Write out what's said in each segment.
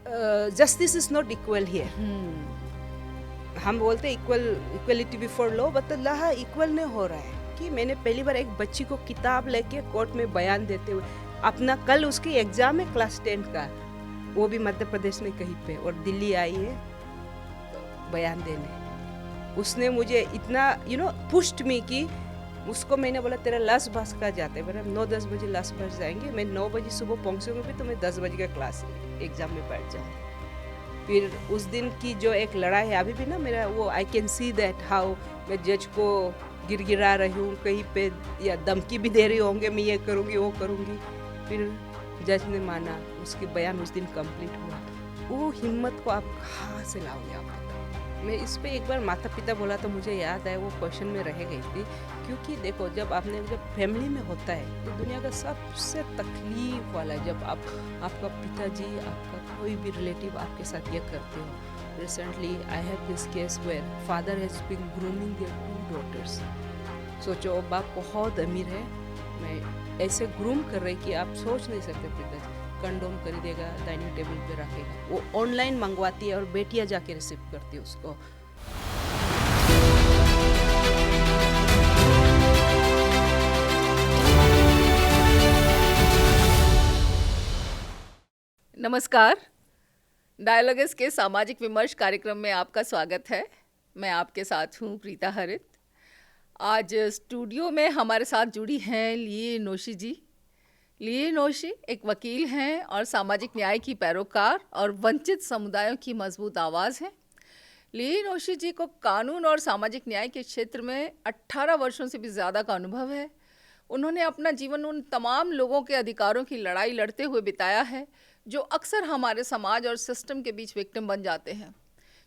Justice is not equal here. हम बोलते equality before law, but Allah equal नहीं हो रहा है। कि मैंने पहली बार एक बच्ची को किताब लेके कोर्ट में बयान देते हुए, अपना कल उसकी एग्जाम है क्लास 10 का, वो भी मध्य प्रदेश में कहीं पे, और दिल्ली आई है बयान देने। उसने मुझे इतना पुश्ड मी कि उसको मैंने बोला तेरा लास्ट बस का जाते हैं, 9-10 बजे लास्ट बस जाएंगे, मैं 9 बजे सुबह पहुँचूंगी भी, तो मैं 10 बजे का क्लास एग्जाम में बैठ जाऊँगी। फिर उस दिन की जो एक लड़ाई है अभी भी ना, मेरा वो I can see that how मैं जज को गिरा रही हूँ कहीं पे, या धमकी भी दे रही होंगे मैं ये करूँगी वो करूँगी। फिर जज ने माना, उसके बयान उस दिन कंप्लीट हुआ। वो हिम्मत को आप कहाँ से लाओगे आप बताओ। मैं इस पे एक बार माता पिता बोला तो मुझे याद आया, वो क्वेश्चन में रह गई थी। क्योंकि देखो जब फैमिली में होता है तो दुनिया का सबसे तकलीफ वाला है जब आपका पिताजी, आपका कोई भी रिलेटिव आपके साथ ये करते हो। Recently I have this case where father has been grooming their 2 daughters. सोचो बाप बहुत अमीर है, मैं ऐसे ग्रूम कर रही कि आप सोच नहीं सकते। पिताजी कंडोम कर देगा, डाइनिंग टेबल पे रखेगा, वो ऑनलाइन मंगवाती है और बेटियां जाके रिसीव करती है उसको। नमस्कार, डायलॉग्स के सामाजिक विमर्श कार्यक्रम में आपका स्वागत है। मैं आपके साथ हूँ प्रीता हरित। आज स्टूडियो में हमारे साथ जुड़ी हैं लिए नोशी जी। लिए नोशी एक वकील हैं और सामाजिक न्याय की पैरोकार और वंचित समुदायों की मजबूत आवाज़ हैं। लिए नोशी जी को कानून और सामाजिक न्याय के क्षेत्र में 18 वर्षों से भी ज़्यादा का अनुभव है। उन्होंने अपना जीवन उन तमाम लोगों के अधिकारों की लड़ाई लड़ते हुए बिताया है जो अक्सर हमारे समाज और सिस्टम के बीच विक्टिम बन जाते हैं,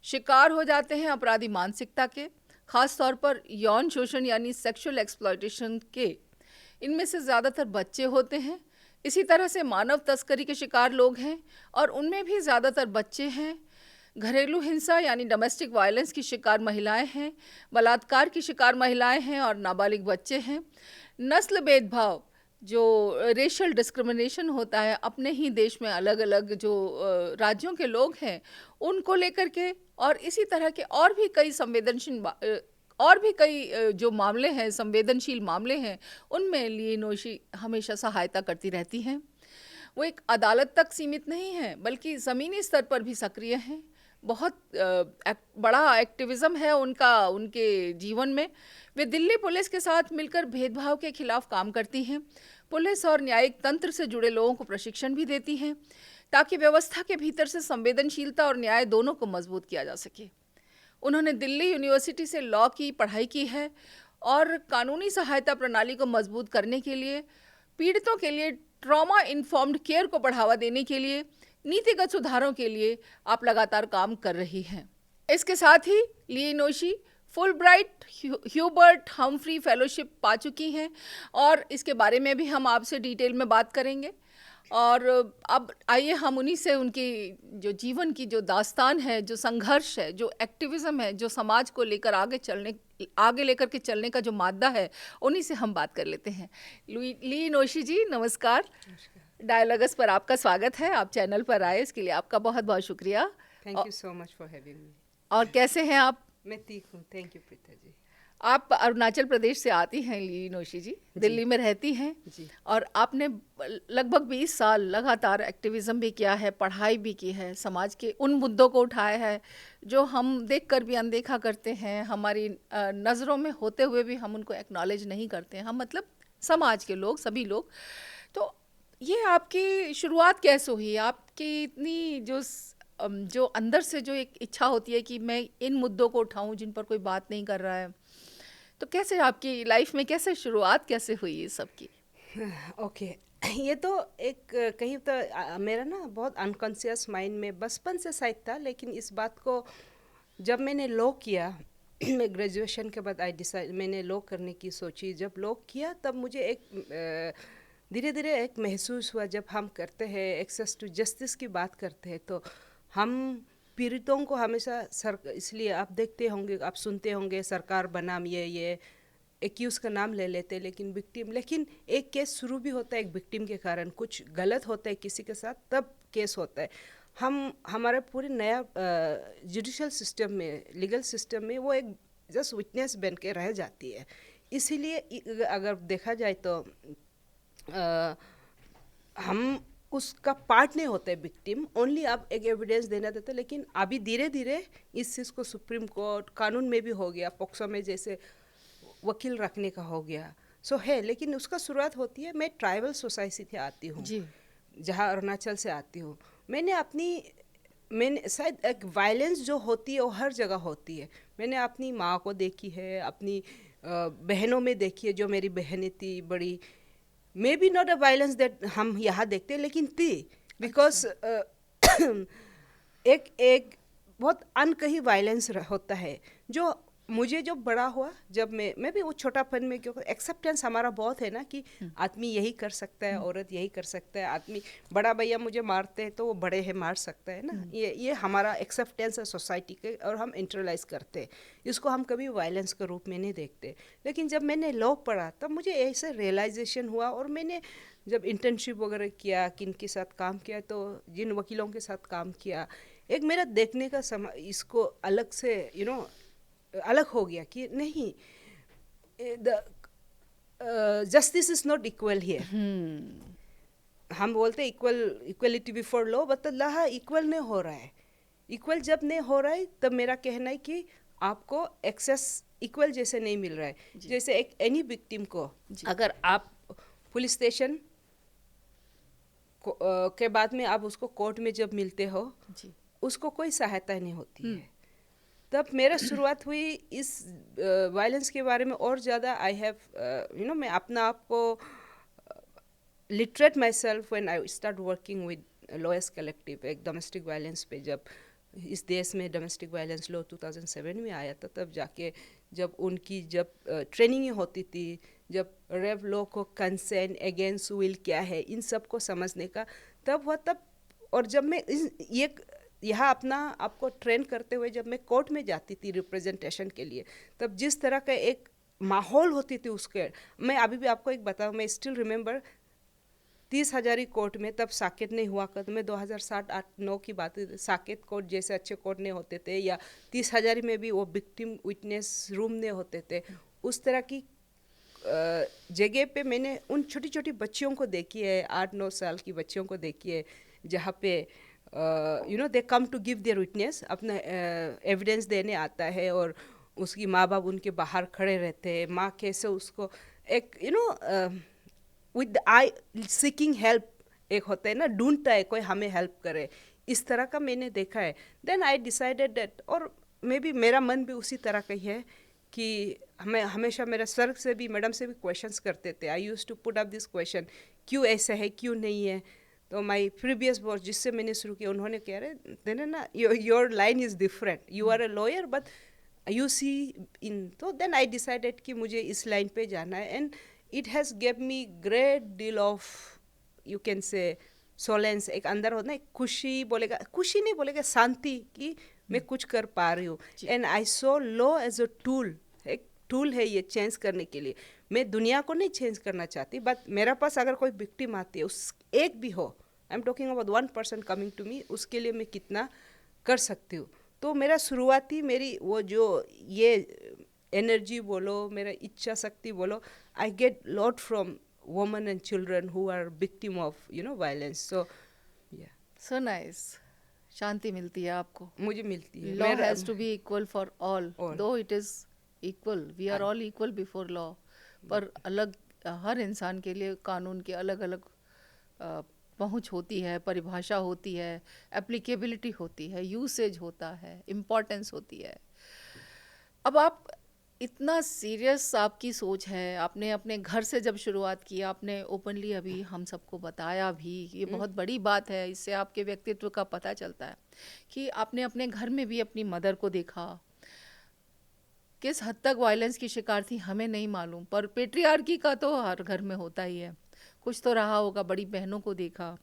शिकार हो जाते हैं अपराधी मानसिकता के, खास तौर पर यौन शोषण यानी सेक्सुअल एक्सप्लॉयटेशन के। इनमें से ज़्यादातर बच्चे होते हैं। इसी तरह से मानव तस्करी के शिकार लोग हैं और उनमें भी ज़्यादातर बच्चे हैं। घरेलू हिंसा यानी डोमेस्टिक वायलेंस की शिकार महिलाएं हैं, बलात्कार की शिकार महिलाएं हैं और नाबालिग बच्चे हैं। नस्ल भेदभाव जो रेशियल डिस्क्रिमिनेशन होता है अपने ही देश में अलग अलग जो राज्यों के लोग हैं उनको लेकर के, और इसी तरह के और भी कई जो मामले हैं, संवेदनशील मामले हैं, उनमें लिए नोशी हमेशा सहायता करती रहती हैं। वो एक अदालत तक सीमित नहीं है बल्कि ज़मीनी स्तर पर भी सक्रिय हैं। बहुत बड़ा एक्टिविज़म है उनके जीवन में। वे दिल्ली पुलिस के साथ मिलकर भेदभाव के खिलाफ काम करती हैं। पुलिस और न्यायिक तंत्र से जुड़े लोगों को प्रशिक्षण भी देती हैं ताकि व्यवस्था के भीतर से संवेदनशीलता और न्याय दोनों को मजबूत किया जा सके। उन्होंने दिल्ली यूनिवर्सिटी से लॉ की पढ़ाई की है और कानूनी सहायता प्रणाली को मजबूत करने के लिए, पीड़ितों के लिए ट्रॉमा इन्फॉर्म्ड केयर को बढ़ावा देने के लिए, नीतिगत सुधारों के लिए आप लगातार काम कर रही हैं। इसके साथ ही लिए नोशी फुलब्राइट ह्यूबर्ट हम्फ्री फेलोशिप पा चुकी हैं और इसके बारे में भी हम आपसे डिटेल में बात करेंगे। और अब आइए हम उन्हीं से उनकी जो जीवन की जो दास्तान है, जो संघर्ष है, जो एक्टिविज़म है, जो समाज को लेकर आगे लेकर के चलने का जो मादा है, उन्हीं से हम बात कर लेते हैं। ली नोशी जी नमस्कार। डायलॉग्स पर आपका स्वागत है। आप चैनल पर आए इसके लिए आपका बहुत बहुत शुक्रिया। Thank you so much for having me. और कैसे हैं आप? मैं ठीक हूँ, थैंक यू प्रीता जी। आप अरुणाचल प्रदेश से आती हैं ली नोशी जी, दिल्ली में रहती हैं जी। और आपने लगभग 20 साल लगातार एक्टिविज़म भी किया है, पढ़ाई भी की है, समाज के उन मुद्दों को उठाया है जो हम देखकर भी अनदेखा करते हैं, हमारी नज़रों में होते हुए भी हम उनको एक्नॉलेज नहीं करते हैं, हम मतलब समाज के लोग, सभी लोग। तो ये आपकी शुरुआत कैसे हुई? आपकी इतनी जो अंदर से जो एक इच्छा होती है कि मैं इन मुद्दों को उठाऊं जिन पर कोई बात नहीं कर रहा है, तो कैसे आपकी लाइफ में कैसे शुरुआत कैसे हुई ये सब की? ओके ये तो एक कहीं तो मेरा ना बहुत अनकॉन्शियस माइंड में बचपन से शायद था, लेकिन इस बात को जब मैंने लॉ किया मैं ग्रेजुएशन के बाद मैंने लॉ करने की सोची। जब लॉ किया तब मुझे एक धीरे धीरे एक महसूस हुआ, जब हम करते हैं एक्सेस टू जस्टिस की बात करते हैं तो हम पीड़ितों को हमेशा इसलिए आप देखते होंगे, आप सुनते होंगे सरकार बनाम ये एक्यूज़ का नाम ले लेते, लेकिन विक्टिम, लेकिन एक केस शुरू भी होता है एक विक्टिम के कारण, कुछ गलत होता है किसी के साथ तब केस होता है। हमारे पूरे नया जुडिशल सिस्टम में, लीगल सिस्टम में वो एक जस्ट विटनेस बन के रह जाती है। इसीलिए अगर देखा जाए तो हम उसका पार्ट नहीं होते विक्टिम, ओनली आप एक एविडेंस देना देते। लेकिन अभी धीरे धीरे इस चीज़ को सुप्रीम कोर्ट कानून में भी हो गया, पॉक्सो में जैसे वकील रखने का हो गया, सो है। लेकिन उसका शुरुआत होती है, मैं ट्राइबल सोसाइटी से आती हूँ, जी जहाँ अरुणाचल से आती हूँ। मैंने शायद एक वायलेंस जो होती है वो हर जगह होती है। मैंने अपनी माँ को देखी है, अपनी बहनों में देखी है, जो मेरी बहनें थी बड़ी, may be not a violence that हम यहाँ देखते हैं, लेकिन थी, बिकॉज एक एक बहुत अनकही वायलेंस होता है। जो मुझे जो बड़ा हुआ, जब मैं भी वो छोटापन में, क्योंकि एक्सेप्टेंस हमारा बहुत है ना कि आदमी यही कर सकता है, औरत यही कर सकता है, आदमी बड़ा भैया मुझे मारते हैं तो वो बड़े हैं मार सकता है ना, ये हमारा एक्सेप्टेंस है सोसाइटी के, और हम इंटरलाइज करते हैं इसको, हम कभी वायलेंस के रूप में नहीं देखते। लेकिन जब मैंने लॉ पढ़ा तब मुझे ऐसे रियलाइजेशन हुआ, और मैंने जब इंटर्नशिप वगैरह किया, किन के साथ काम किया, तो जिन वकीलों के साथ काम किया, एक मेरा देखने का इसको अलग से अलग हो गया कि नहीं, the justice is not equal here. हम बोलते equality before law, but law equal नहीं हो रहा है। इक्वल जब नहीं हो रहा है तब मेरा कहना है कि आपको एक्सेस इक्वल जैसे नहीं मिल रहा है। जैसे एक एनी विक्टिम को अगर आप पुलिस स्टेशन के बाद में आप उसको कोर्ट में जब मिलते हो, उसको कोई सहायता नहीं होती है। तब मेरा शुरुआत हुई इस वायलेंस के बारे में और ज़्यादा। आई हैव मैं अपना आप को literate my self when I start working with lawyers collective, एक डोमेस्टिक वायलेंस पे। जब इस देश में डोमेस्टिक वायलेंस लॉ 2007 में आया था, तब जाके जब उनकी ट्रेनिंग होती थी, जब रेप लॉ को कंसेंट अगेंस्ट विल क्या है, इन सब को समझने का तब हुआ। तब और जब मैं ये यहाँ अपना आपको ट्रेन करते हुए जब मैं कोर्ट में जाती थी रिप्रेजेंटेशन के लिए, तब जिस तरह का एक माहौल होती थी उसके, मैं अभी भी आपको एक बताऊँ, मैं स्टिल रिमेंबर 30,000 कोर्ट में तब साकेत नहीं हुआ करते, मैं 2007-8-9 की बात, साकेत कोर्ट जैसे अच्छे कोर्ट नहीं होते थे, या 30,000 में भी वो विक्टिम विटनेस रूम नहीं होते थे। उस तरह की जगह पे मैंने उन छोटी छोटी बच्चियों को देखी है, 8-9 साल की बच्चियों को देखी है, जहाँ पे they come to give their witness, अपना एविडेंस देने आता है, और उसकी माँ बाप उनके बाहर खड़े रहते हैं। माँ कैसे उसको एक विद आई सीकिंग हेल्प, एक होता है ना, ढूंढता है कोई हमें हेल्प करे, इस तरह का मैंने देखा है। देन आई डिसाइडेड दैट, और मे बी मेरा मन भी उसी तरह का ही है कि हमें हमेशा मेरा सर से भी, मैडम से भी क्वेश्चंस करते थे। I use to put up this question, क्यों ऐसा है, क्यों नहीं है। तो माई प्रीवियस बॉस जिससे मैंने शुरू किया, उन्होंने कह रहे देने ना, your line is different, you are a lawyer but you see in. तो देन आई डिसाइडेड कि मुझे इस लाइन पे जाना है, and it has give me great deal of, you can say, solace, एक अंदर होता है खुशी, बोलेगा खुशी नहीं बोलेगा, शांति कि मैं कुछ कर पा रही हूँ। And I saw law as a tool, एक टूल है ये चेंज करने के लिए। मैं दुनिया को नहीं चेंज करना चाहती, बट मेरा पास अगर कोई विक्टिम आती है, उस एक भी हो, I am talking about 1% coming to me, उसके लिए मैं कितना कर सकती हूँ। तो मेरा शुरुआती मेरी वो जो ये एनर्जी बोलो, मेरा इच्छा शक्ति बोलो, I get lot from women and children who are victim of violence. So yeah, so nice. शांति मिलती है आपको। मुझे मिलती है। Law has to be equal for all, though it is equal, we are all equal before law, पर अलग हर इंसान के लिए कानून के अलग अलग पहुंच होती है, परिभाषा होती है, एप्लीकेबिलिटी होती है, यूसेज होता है, इम्पोर्टेंस होती है। अब आप इतना सीरियस आपकी सोच है, आपने अपने घर से जब शुरुआत की, आपने ओपनली अभी हम सबको बताया भी, ये बहुत बड़ी बात है, इससे आपके व्यक्तित्व का पता चलता है कि आपने अपने घर में भी अपनी मदर को देखा, किस हद तक वायलेंस की शिकार थी हमें नहीं मालूम, पर पेट्रियार्की का तो हर घर में होता ही है, कुछ तो रहा होगा। बड़ी बहनों को देखा,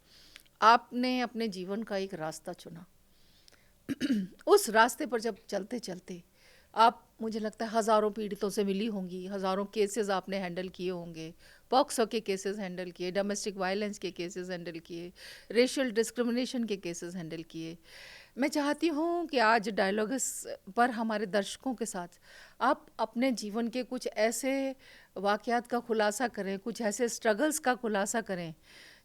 आपने अपने जीवन का एक रास्ता चुना उस रास्ते पर जब चलते चलते आप, मुझे लगता है, हज़ारों पीड़ितों से मिली होंगी, हज़ारों केसेस आपने हैंडल किए होंगे, पॉक्सो के केसेस हैंडल किए, डोमेस्टिक वायलेंस के केसेस हैंडल किए, रेशियल डिस्क्रिमिनेशन के केसेस हैंडल किए। मैं चाहती हूँ कि आज डायलॉगस पर हमारे दर्शकों के साथ आप अपने जीवन के कुछ ऐसे वाक़यात का खुलासा करें, कुछ ऐसे स्ट्रगल्स का खुलासा करें,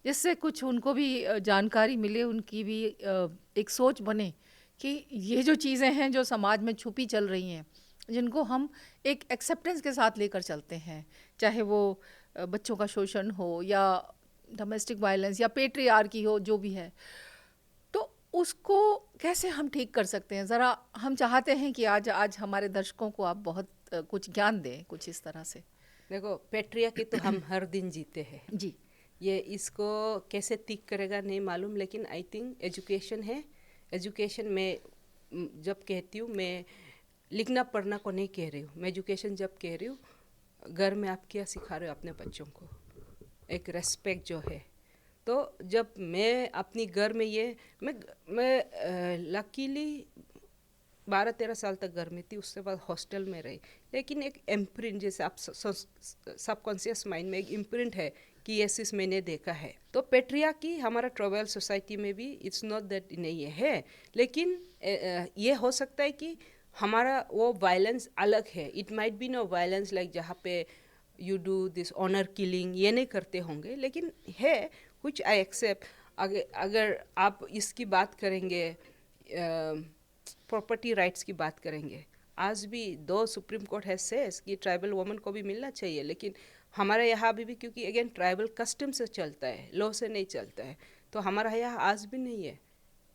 जिससे कुछ उनको भी जानकारी मिले, उनकी भी एक सोच बने कि ये जो चीज़ें हैं जो समाज में छुपी चल रही हैं, जिनको हम एक एक्सेप्टेंस के साथ लेकर चलते हैं, चाहे वो बच्चों का शोषण हो या डोमेस्टिक वायलेंस या पेट्रियार्की हो, जो भी है, तो उसको कैसे हम ठीक कर सकते हैं? ज़रा हम चाहते हैं कि आज हमारे दर्शकों को आप बहुत कुछ ज्ञान दें, कुछ इस तरह से। देखो, पेट्रियार्की तो हम हर दिन जीते हैं। जी। ये इसको कैसे ठीक करेगा नहीं मालूम, लेकिन आई थिंक एजुकेशन है। एजुकेशन में जब कहती हूँ, मैं लिखना पढ़ना को नहीं कह रही हूँ, मैं एजुकेशन जब कह रही हूँ, घर में आप क्या सिखा रहे हो अपने बच्चों को, एक रेस्पेक्ट जो है। तो जब मैं अपनी घर में ये मैं लकीली 12-13 साल तक घर में थी, उसके बाद हॉस्टल में रही, लेकिन एक इम्प्रिंट, जैसे आप सबकॉन्शियस माइंड में एक इम्प्रिंट है कि ये चीज़ मैंने देखा है। तो पेट्रियार्की हमारा ट्राइबल सोसाइटी में भी इट्स नॉट दैट नहीं है, लेकिन ये हो सकता है कि हमारा वो वायलेंस अलग है। It might be no violence like जहाँ पे you do this honour killing, ये नहीं करते होंगे, लेकिन है कुछ आई एक्सेप्ट। अगर आप इसकी बात करेंगे, प्रॉपर्टी राइट्स की बात करेंगे, आज भी 2 सुप्रीम कोर्ट है सेस कि ट्राइबल वुमन को भी मिलना चाहिए, लेकिन हमारे यहाँ अभी भी, क्योंकि अगेन ट्राइबल कस्टम से चलता है, लॉ से नहीं चलता है, तो हमारा यहाँ आज भी नहीं है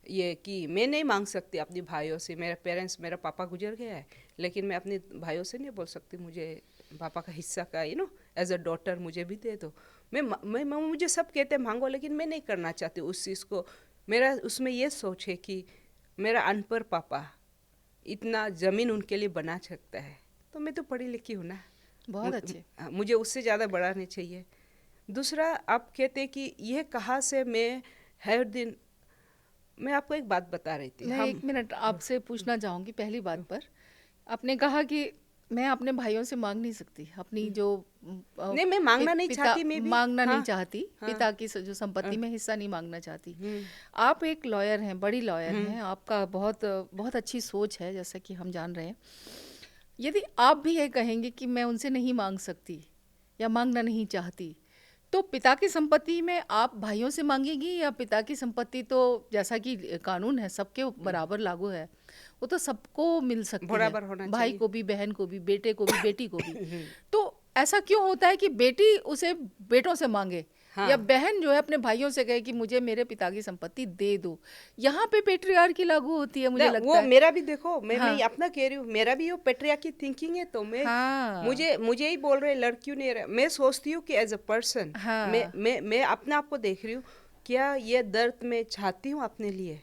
ये कि मैं नहीं मांग सकती अपने भाइयों से। मेरे पेरेंट्स, मेरा पापा गुजर गया है, लेकिन मैं अपने भाइयों से नहीं बोल सकती मुझे पापा का हिस्सा का एज अ डॉटर मुझे भी दे दो। मुझे सब कहते हैं मांगो, लेकिन मैं नहीं करना चाहती उस चीज़ को। मेरा उसमें ये सोच है कि मेरा अनपढ़ पापा इतना ज़मीन उनके लिए बना सकता है, तो मैं तो पढ़ी लिखी हूँ ना, बहुत अच्छे। मुझे उससे ज़्यादा बड़ा नहीं चाहिए। दूसरा, आप कहते हैं कि यह कहाँ से मैं हर दिन, मैं आपको एक बात बता रही थी। मैं 1 मिनट आपसे पूछना चाहूँगी। पहली बात पर आपने कहा कि मैं अपने भाइयों से मांग नहीं सकती अपनी जो नहीं, मैं मांगना नहीं चाहती, मैं भी मांगना नहीं हाँ, चाहती, हाँ, पिता की जो संपत्ति में हिस्सा नहीं मांगना चाहती। आप एक लॉयर हैं, बड़ी लॉयर हैं, आपका बहुत बहुत अच्छी सोच है, जैसा कि हम जान रहे हैं। यदि आप भी ये कहेंगे कि मैं उनसे नहीं मांग सकती या मांगना नहीं चाहती, तो पिता की संपत्ति में आप भाइयों से मांगेगी, या पिता की संपत्ति तो जैसा कि कानून है सबके बराबर लागू है, वो तो सबको मिल सकती बराबर है, होना भाई चाहिए। को भी, बहन को भी, बेटे को भी, बेटी को भी। तो ऐसा क्यों होता है कि बेटी उसे बेटों से मांगे, हाँ। या बहन जो है अपने भाइयों से कहे कि मुझे मेरे पिता की संपत्ति दे दो? यहाँ पे पेट्रियार्की लागू होती है, मुझे लगता वो है। मेरा भी देखो, मैं हाँ। मैं अपना कह रही हूँ, मेरा भी वो पेट्रियार्की थिंकिंग है, तो मैं हाँ। मुझे ही बोल रहे लड़कियों ने, मैं सोचती हूँ कि एज अ पर्सन हाँ। मैं अपने आप को देख रही हूँ, क्या ये दर्द मैं चाहती हूँ अपने लिए?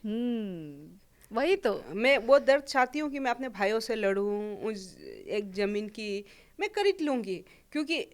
वही तो मैं वो दर्द चाहती हूँ कि मैं अपने भाइयों से लड़ूं, उस एक ज़मीन की मैं खरीद लूँगी, क्योंकि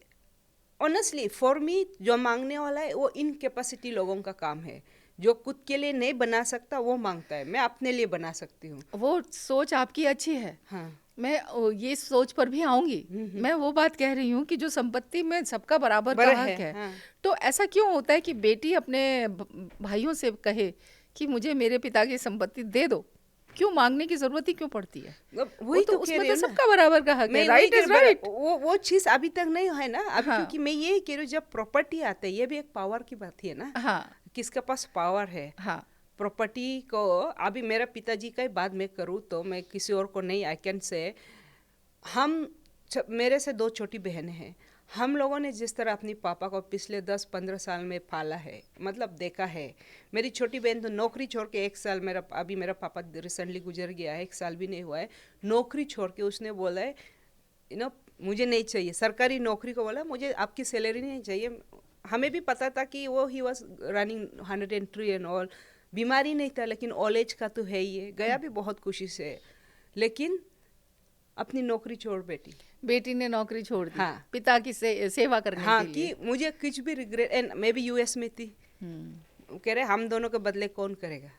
ऑनेस्टली फॉर मी जो मांगने वाला है वो इनकेपेसिटी लोगों का काम है। जो खुद के लिए नहीं बना सकता वो मांगता है, मैं अपने लिए बना सकती हूँ। वो सोच आपकी अच्छी है। हाँ, मैं ये सोच पर भी आऊंगी। मैं वो बात कह रही हूँ कि जो संपत्ति में सबका बराबर का हक है, हाँ। तो ऐसा क्यों होता है कि बेटी अपने भाइयों से कहे कि मुझे मेरे पिता की संपत्ति दे दो? क्यों मांगने की जरूरत ही क्यों पड़ती है? वही तो उसमें कह रही तो हूँ ना, सबका बराबर का हक है, मैं राइट इज राइट। वो चीज़ अभी तक नहीं है ना अभी, हाँ। क्योंकि मैं यही कह रही हूँ, जब प्रॉपर्टी आता है, ये भी एक पावर की बात है ना। हाँ। किसके पास पावर है? हाँ। प्रॉपर्टी को अभी मेरा पिताजी का ही बात मैं करूँ तो मैं किसी और को नहीं, आई कैन से मेरे से 2 छोटी बहनें हैं। हम लोगों ने जिस तरह अपनी पापा को पिछले 10-15 साल में पाला है, मतलब देखा है। मेरी छोटी बहन तो नौकरी छोड़ के 1 साल, अभी मेरा पापा रिसेंटली गुजर गया है, 1 साल भी नहीं हुआ है, नौकरी छोड़ के उसने बोला है मुझे नहीं चाहिए सरकारी नौकरी को, बोला मुझे आपकी सैलरी नहीं चाहिए। हमें भी पता था कि वो he was running 103 and all, बीमारी नहीं था, लेकिन ओल्ड एज का तो है ही है, गया भी बहुत खुशी से, लेकिन अपनी नौकरी छोड़ बेटी ने नौकरी छोड़ दी। हाँ। पिता की सेवा करने हाँ, के लिए। कि मुझे कुछ भी रिग्रेट, एंड मैं भी यूएस में थी, कह रहे हम दोनों के बदले कौन करेगा,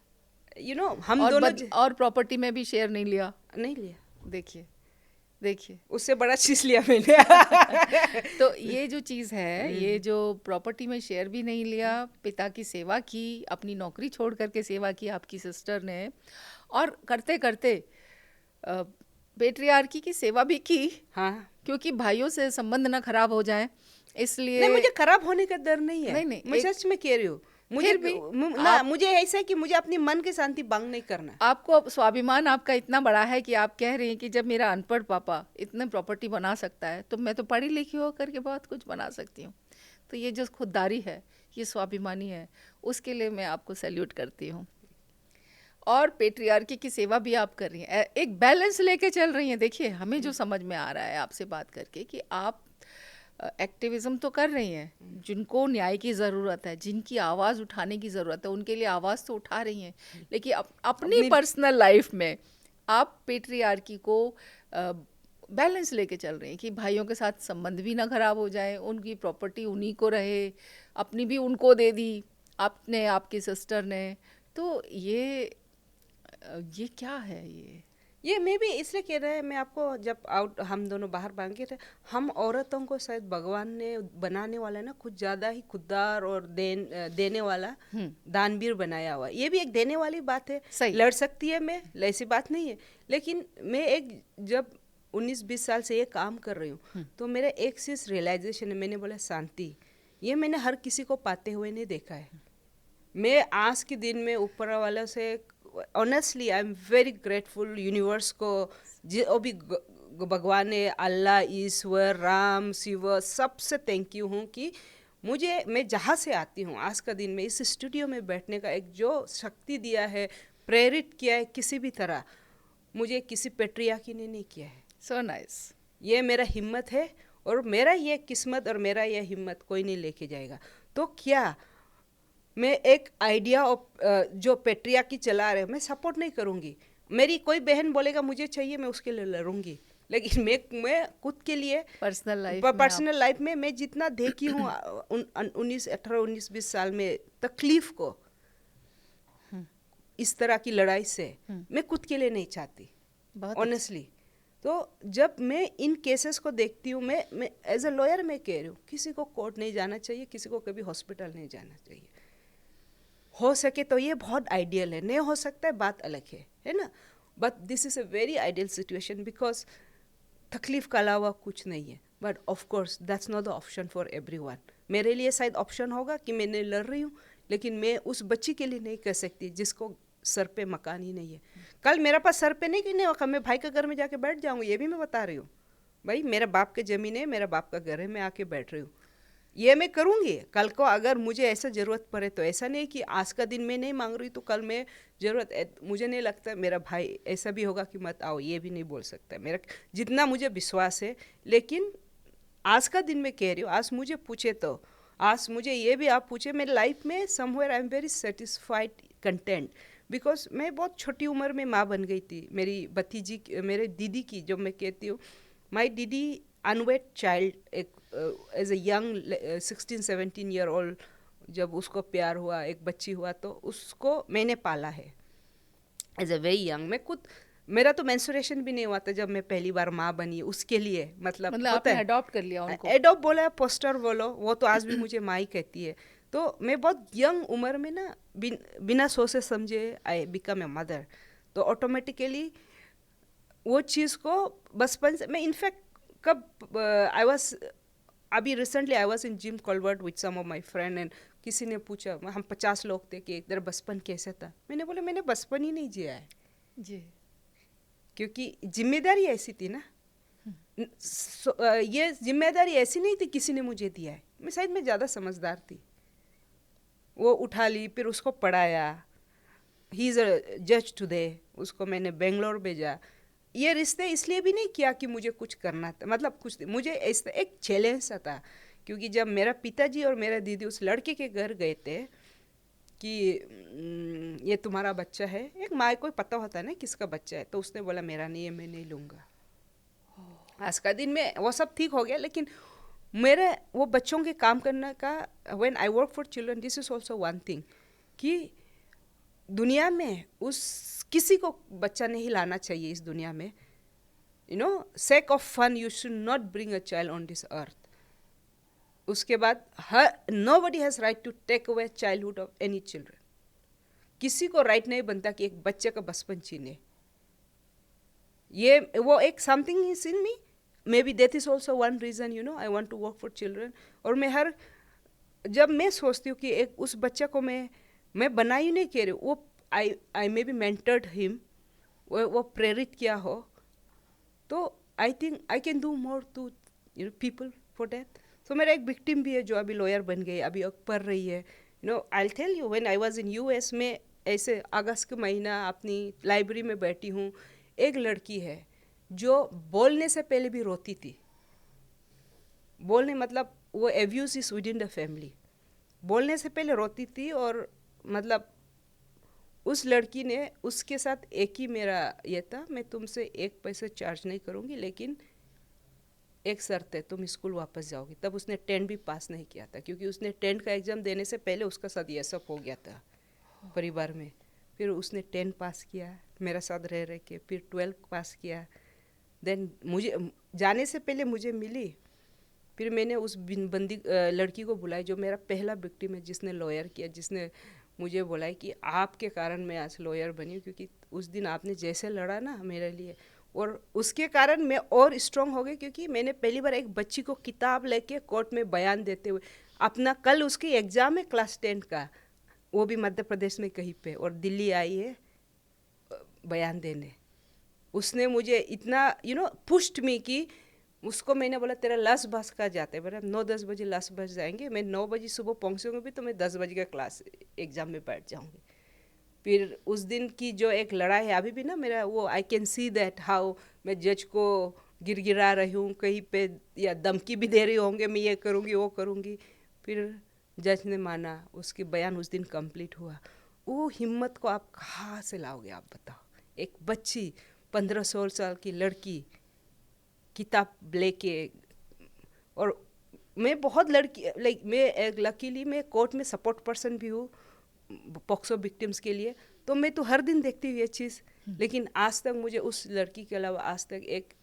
हम और दोनों और प्रॉपर्टी में भी शेयर नहीं लिया। नहीं लिया। देखिए, देखिए उससे बड़ा चीज लिया मैंने। तो ये जो चीज़ है, ये जो प्रॉपर्टी में शेयर भी नहीं लिया, पिता की सेवा की, अपनी नौकरी छोड़ करके सेवा की आपकी सिस्टर ने, और करते करते पेट्रियार्की की सेवा भी की, हाँ, क्योंकि भाइयों से संबंध ना खराब हो जाए, इसलिए। नहीं मुझे खराब होने का डर नहीं है। नहीं, नहीं, मैं सच में कह रही हूँ। मुझे भी ना मुझे ऐसा है कि मुझे अपनी मन की शांति भंग नहीं करना। आपको अब स्वाभिमान आपका इतना बड़ा है कि आप कह रहे हैं कि जब मेरा अनपढ़ पापा इतने प्रॉपर्टी बना सकता है, तो मैं तो पढ़ी लिखी हो करके बहुत कुछ बना सकती हूँ। तो ये जो खुददारी है, ये स्वाभिमानी है, उसके लिए मैं आपको सैल्यूट करती हूँ। और पेट्रियार्की की सेवा भी आप कर रही हैं, एक बैलेंस लेके चल रही हैं। देखिए, हमें जो समझ में आ रहा है आपसे बात करके कि आप एक्टिविज्म तो कर रही हैं, जिनको न्याय की ज़रूरत है, जिनकी आवाज़ उठाने की ज़रूरत है, उनके लिए आवाज़ तो उठा रही हैं, लेकिन अपनी पर्सनल लाइफ में आप पेट्रियार्की को बैलेंस लेके चल रही हैं कि भाइयों के साथ संबंध भी ना खराब हो जाए, उनकी प्रॉपर्टी उन्हीं को रहे, अपनी भी उनको दे दी आपने, आपकी सिस्टर ने। तो ये क्या है ये मैं भी इसलिए कह रहा है, मैं आपको जब आउट हम दोनों बाहर भागे थे, हम औरतों को शायद भगवान ने बनाने वाला ना कुछ ज़्यादा ही खुददार और देने वाला दानवीर बनाया हुआ। ये भी एक देने वाली बात है। सही। लड़ सकती है मैं, ऐसी बात नहीं है, लेकिन मैं एक जब 19-20 साल से ये काम कर रही हूँ, तो मेरा एक चीज़ रियलाइजेशन है। मैंने बोला शांति, ये मैंने हर किसी को पाते हुए नहीं देखा है। मैं आज के दिन में ऊपर वाले से honestly I am very grateful universe को, जो भी भगवान है, अल्लाह, ईश्वर, राम, शिव, सबसे थैंक यू हूँ कि मैं जहाँ से आती हूँ आज का दिन में इस स्टूडियो में बैठने का एक जो शक्ति दिया है, प्रेरित किया है किसी भी तरह, मुझे किसी पेट्रियार्की ने नहीं किया है। So nice. ये मेरा हिम्मत है, और मेरा ये किस्मत और मेरा ये हिम्मत कोई नहीं लेके जाएगा। तो क्या मैं एक आइडिया ऑफ जो पेट्रियार्की चला रहे, मैं सपोर्ट नहीं करूँगी। मेरी कोई बहन बोलेगा मुझे चाहिए, मैं उसके लिए लड़ूंगी, लेकिन मैं खुद के लिए पर्सनल लाइफ में मैं जितना देखी हूँ 18-19-20 साल में तकलीफ को, इस तरह की लड़ाई से मैं खुद के लिए नहीं चाहती ऑनेस्टली। तो जब मैं इन केसेस को देखती हूँ, मैं एज अ लॉयर मैं कह रही हूँ, किसी को कोर्ट नहीं जाना चाहिए, किसी को कभी हॉस्पिटल नहीं जाना चाहिए। हो सके तो ये बहुत आइडियल है, नहीं हो सकता है बात अलग है ना, but this is a very ideal situation because तकलीफ का अलावा कुछ नहीं है। But of course that's not the option for everyone. मेरे लिए शायद ऑप्शन होगा कि मैं नहीं लड़ रही हूँ, लेकिन मैं उस बच्ची के लिए नहीं कह सकती जिसको सर पे मकान ही नहीं है। कल मेरे पास सर पे नहीं होगा, मैं भाई के घर में जाके बैठ जाऊँगी, ये भी मैं बता रही हूँ। भाई मेरा बाप की ज़मीन है, मेरा बाप का घर है, मैं आके बैठ रही हूँ, ये मैं करूँगी। कल को अगर मुझे ऐसा ज़रूरत पड़े तो ऐसा नहीं कि आज का दिन मैं नहीं मांग रही तो कल मैं ज़रूरत, मुझे नहीं लगता मेरा भाई ऐसा भी होगा कि मत आओ, ये भी नहीं बोल सकता मेरा, जितना मुझे विश्वास है। लेकिन आज का दिन मैं कह रही हूँ, आज मुझे पूछे तो, आज मुझे ये भी आप पूछे, मेरी लाइफ में somewhere I am very satisfied, content, because मैं बहुत छोटी उम्र में माँ बन गई थी। मेरी भतीजी, मेरे दीदी की, जो मैं कहती हूँ माई दीदी अनवेड चाइल्ड, एक as a young 16-17 year old, जब उसको प्यार हुआ, एक बच्ची हुआ, तो उसको मैंने पाला है एज ए वेरी यंग। मैं खुद, मेरा तो मेंस्ट्रुएशन भी नहीं हुआ था जब मैं पहली बार माँ बनी, उसके लिए मतलब आपने अडॉप्ट कर लिया उनको? एडॉप्ट बोला, पोस्टर बोलो, वो तो आज भी मुझे माँ ही कहती है। तो मैं बहुत यंग उम्र में ना बिना सोचे समझे आई बिकम ए मदर। तो ऑटोमेटिकली वो चीज़ को बचपन से मैं, इनफैक्ट कब आई वॉज, अभी recently I was in Jim Corbett with some of my friend, and किसी ने पूछा, हम 50 लोग थे, कि तेरा बचपन कैसा था। मैंने बोला मैंने बचपन ही नहीं जिया है जी, क्योंकि जिम्मेदारी ऐसी थी ना, ये जिम्मेदारी ऐसी नहीं थी किसी ने मुझे दिया है, मैं शायद मैं ज़्यादा समझदार थी। वो उठा ली, फिर उसको पढ़ाया, ही इज़ अ जज टुडे, उसको मैंने बेंगलोर भेजा। ये रिश्ते इसलिए भी नहीं किया कि मुझे कुछ करना था, मतलब कुछ मुझे एक चैलेंज सा था, क्योंकि जब मेरा पिताजी और मेरा दीदी उस लड़के के घर गए थे कि ये तुम्हारा बच्चा है, एक माँ को पता होता है ना किसका बच्चा है, तो उसने बोला मेरा नहीं है, मैं नहीं लूँगा। आज का दिन में वो सब ठीक हो गया, लेकिन मेरे वो बच्चों के काम करने का, when I work for children, this is also one thing, कि दुनिया में उस किसी को बच्चा नहीं लाना चाहिए इस दुनिया में, sake of fun you should not bring a child on this earth. उसके बाद nobody has right to take away childhood of any children. किसी को राइट नहीं बनता कि एक बच्चे का बचपन छीने. ये वो एक something is in me. Maybe that is also one reason I want to work for children. और मैं जब मैं सोचती हूँ कि एक उस बच्चे को मैं बना ही नहीं कह रही हूँ, वो I may be mentored him, वो प्रेरित किया हो, तो I think I can do more to people for that. तो मेरा एक विक्टिम भी है जो अभी लॉयर बन गई, अभी पढ़ रही है. I tell you, when I was in US में ऐसे अगस्त के महीना अपनी लाइब्रेरी में बैठी हूँ, एक लड़की है जो बोलने से पहले भी रोती थी. बोलने मतलब वो abuse is with in the family. बोलने से पहले रोती थी. और मतलब उस लड़की ने, उसके साथ एक ही मेरा ये था, मैं तुमसे एक पैसे चार्ज नहीं करूँगी, लेकिन एक शर्त है, तुम स्कूल वापस जाओगी. तब उसने 10 भी पास नहीं किया था, क्योंकि उसने 10 का एग्ज़ाम देने से पहले उसका साथ ये सब हो गया था परिवार में. फिर उसने 10 पास किया मेरा साथ रह के, फिर 12 पास किया. देन मुझे जाने से पहले मुझे मिली. फिर मैंने उस लड़की को बुलाया जो मेरा पहला विक्टिम है, जिसने लॉयर किया, जिसने मुझे बोला कि आपके कारण मैं आज लॉयर बनी हूँ, क्योंकि उस दिन आपने जैसे लड़ा ना मेरे लिए, और उसके कारण मैं और स्ट्रांग हो गई. क्योंकि मैंने पहली बार एक बच्ची को किताब लेके कोर्ट में बयान देते हुए, अपना कल उसकी एग्ज़ाम है क्लास 10 का, वो भी मध्य प्रदेश में कहीं पे, और दिल्ली आई है बयान देने. उसने मुझे इतना पुश्ड मी कि उसको मैंने बोला तेरा लास्ट बस का जाता है, बोला 9-10 बजे लास्ट बस जाएंगे, मैं 9 बजे सुबह पहुँचूंगी भी, तो मैं 10 बजे का क्लास एग्ज़ाम में बैठ जाऊँगी. फिर उस दिन की जो एक लड़ाई है अभी भी ना मेरा, वो I can see that how मैं जज को गिरा रही हूँ कहीं पे, या धमकी भी दे रही होंगे मैं ये करूँगी वो करूँगी. फिर जज ने माना, उसकी बयान उस दिन कंप्लीट हुआ. वो हिम्मत को आप कहाँ से लाओगे आप बताओ. एक बच्ची 15-16 साल की लड़की किताब लेके, और मैं बहुत लड़की मैं लकीली मैं कोर्ट में सपोर्ट पर्सन भी हूँ पॉक्सो विक्टिम्स के लिए, तो मैं तो हर दिन देखती हूँ ये चीज़. लेकिन आज तक मुझे उस लड़की के अलावा आज तक एक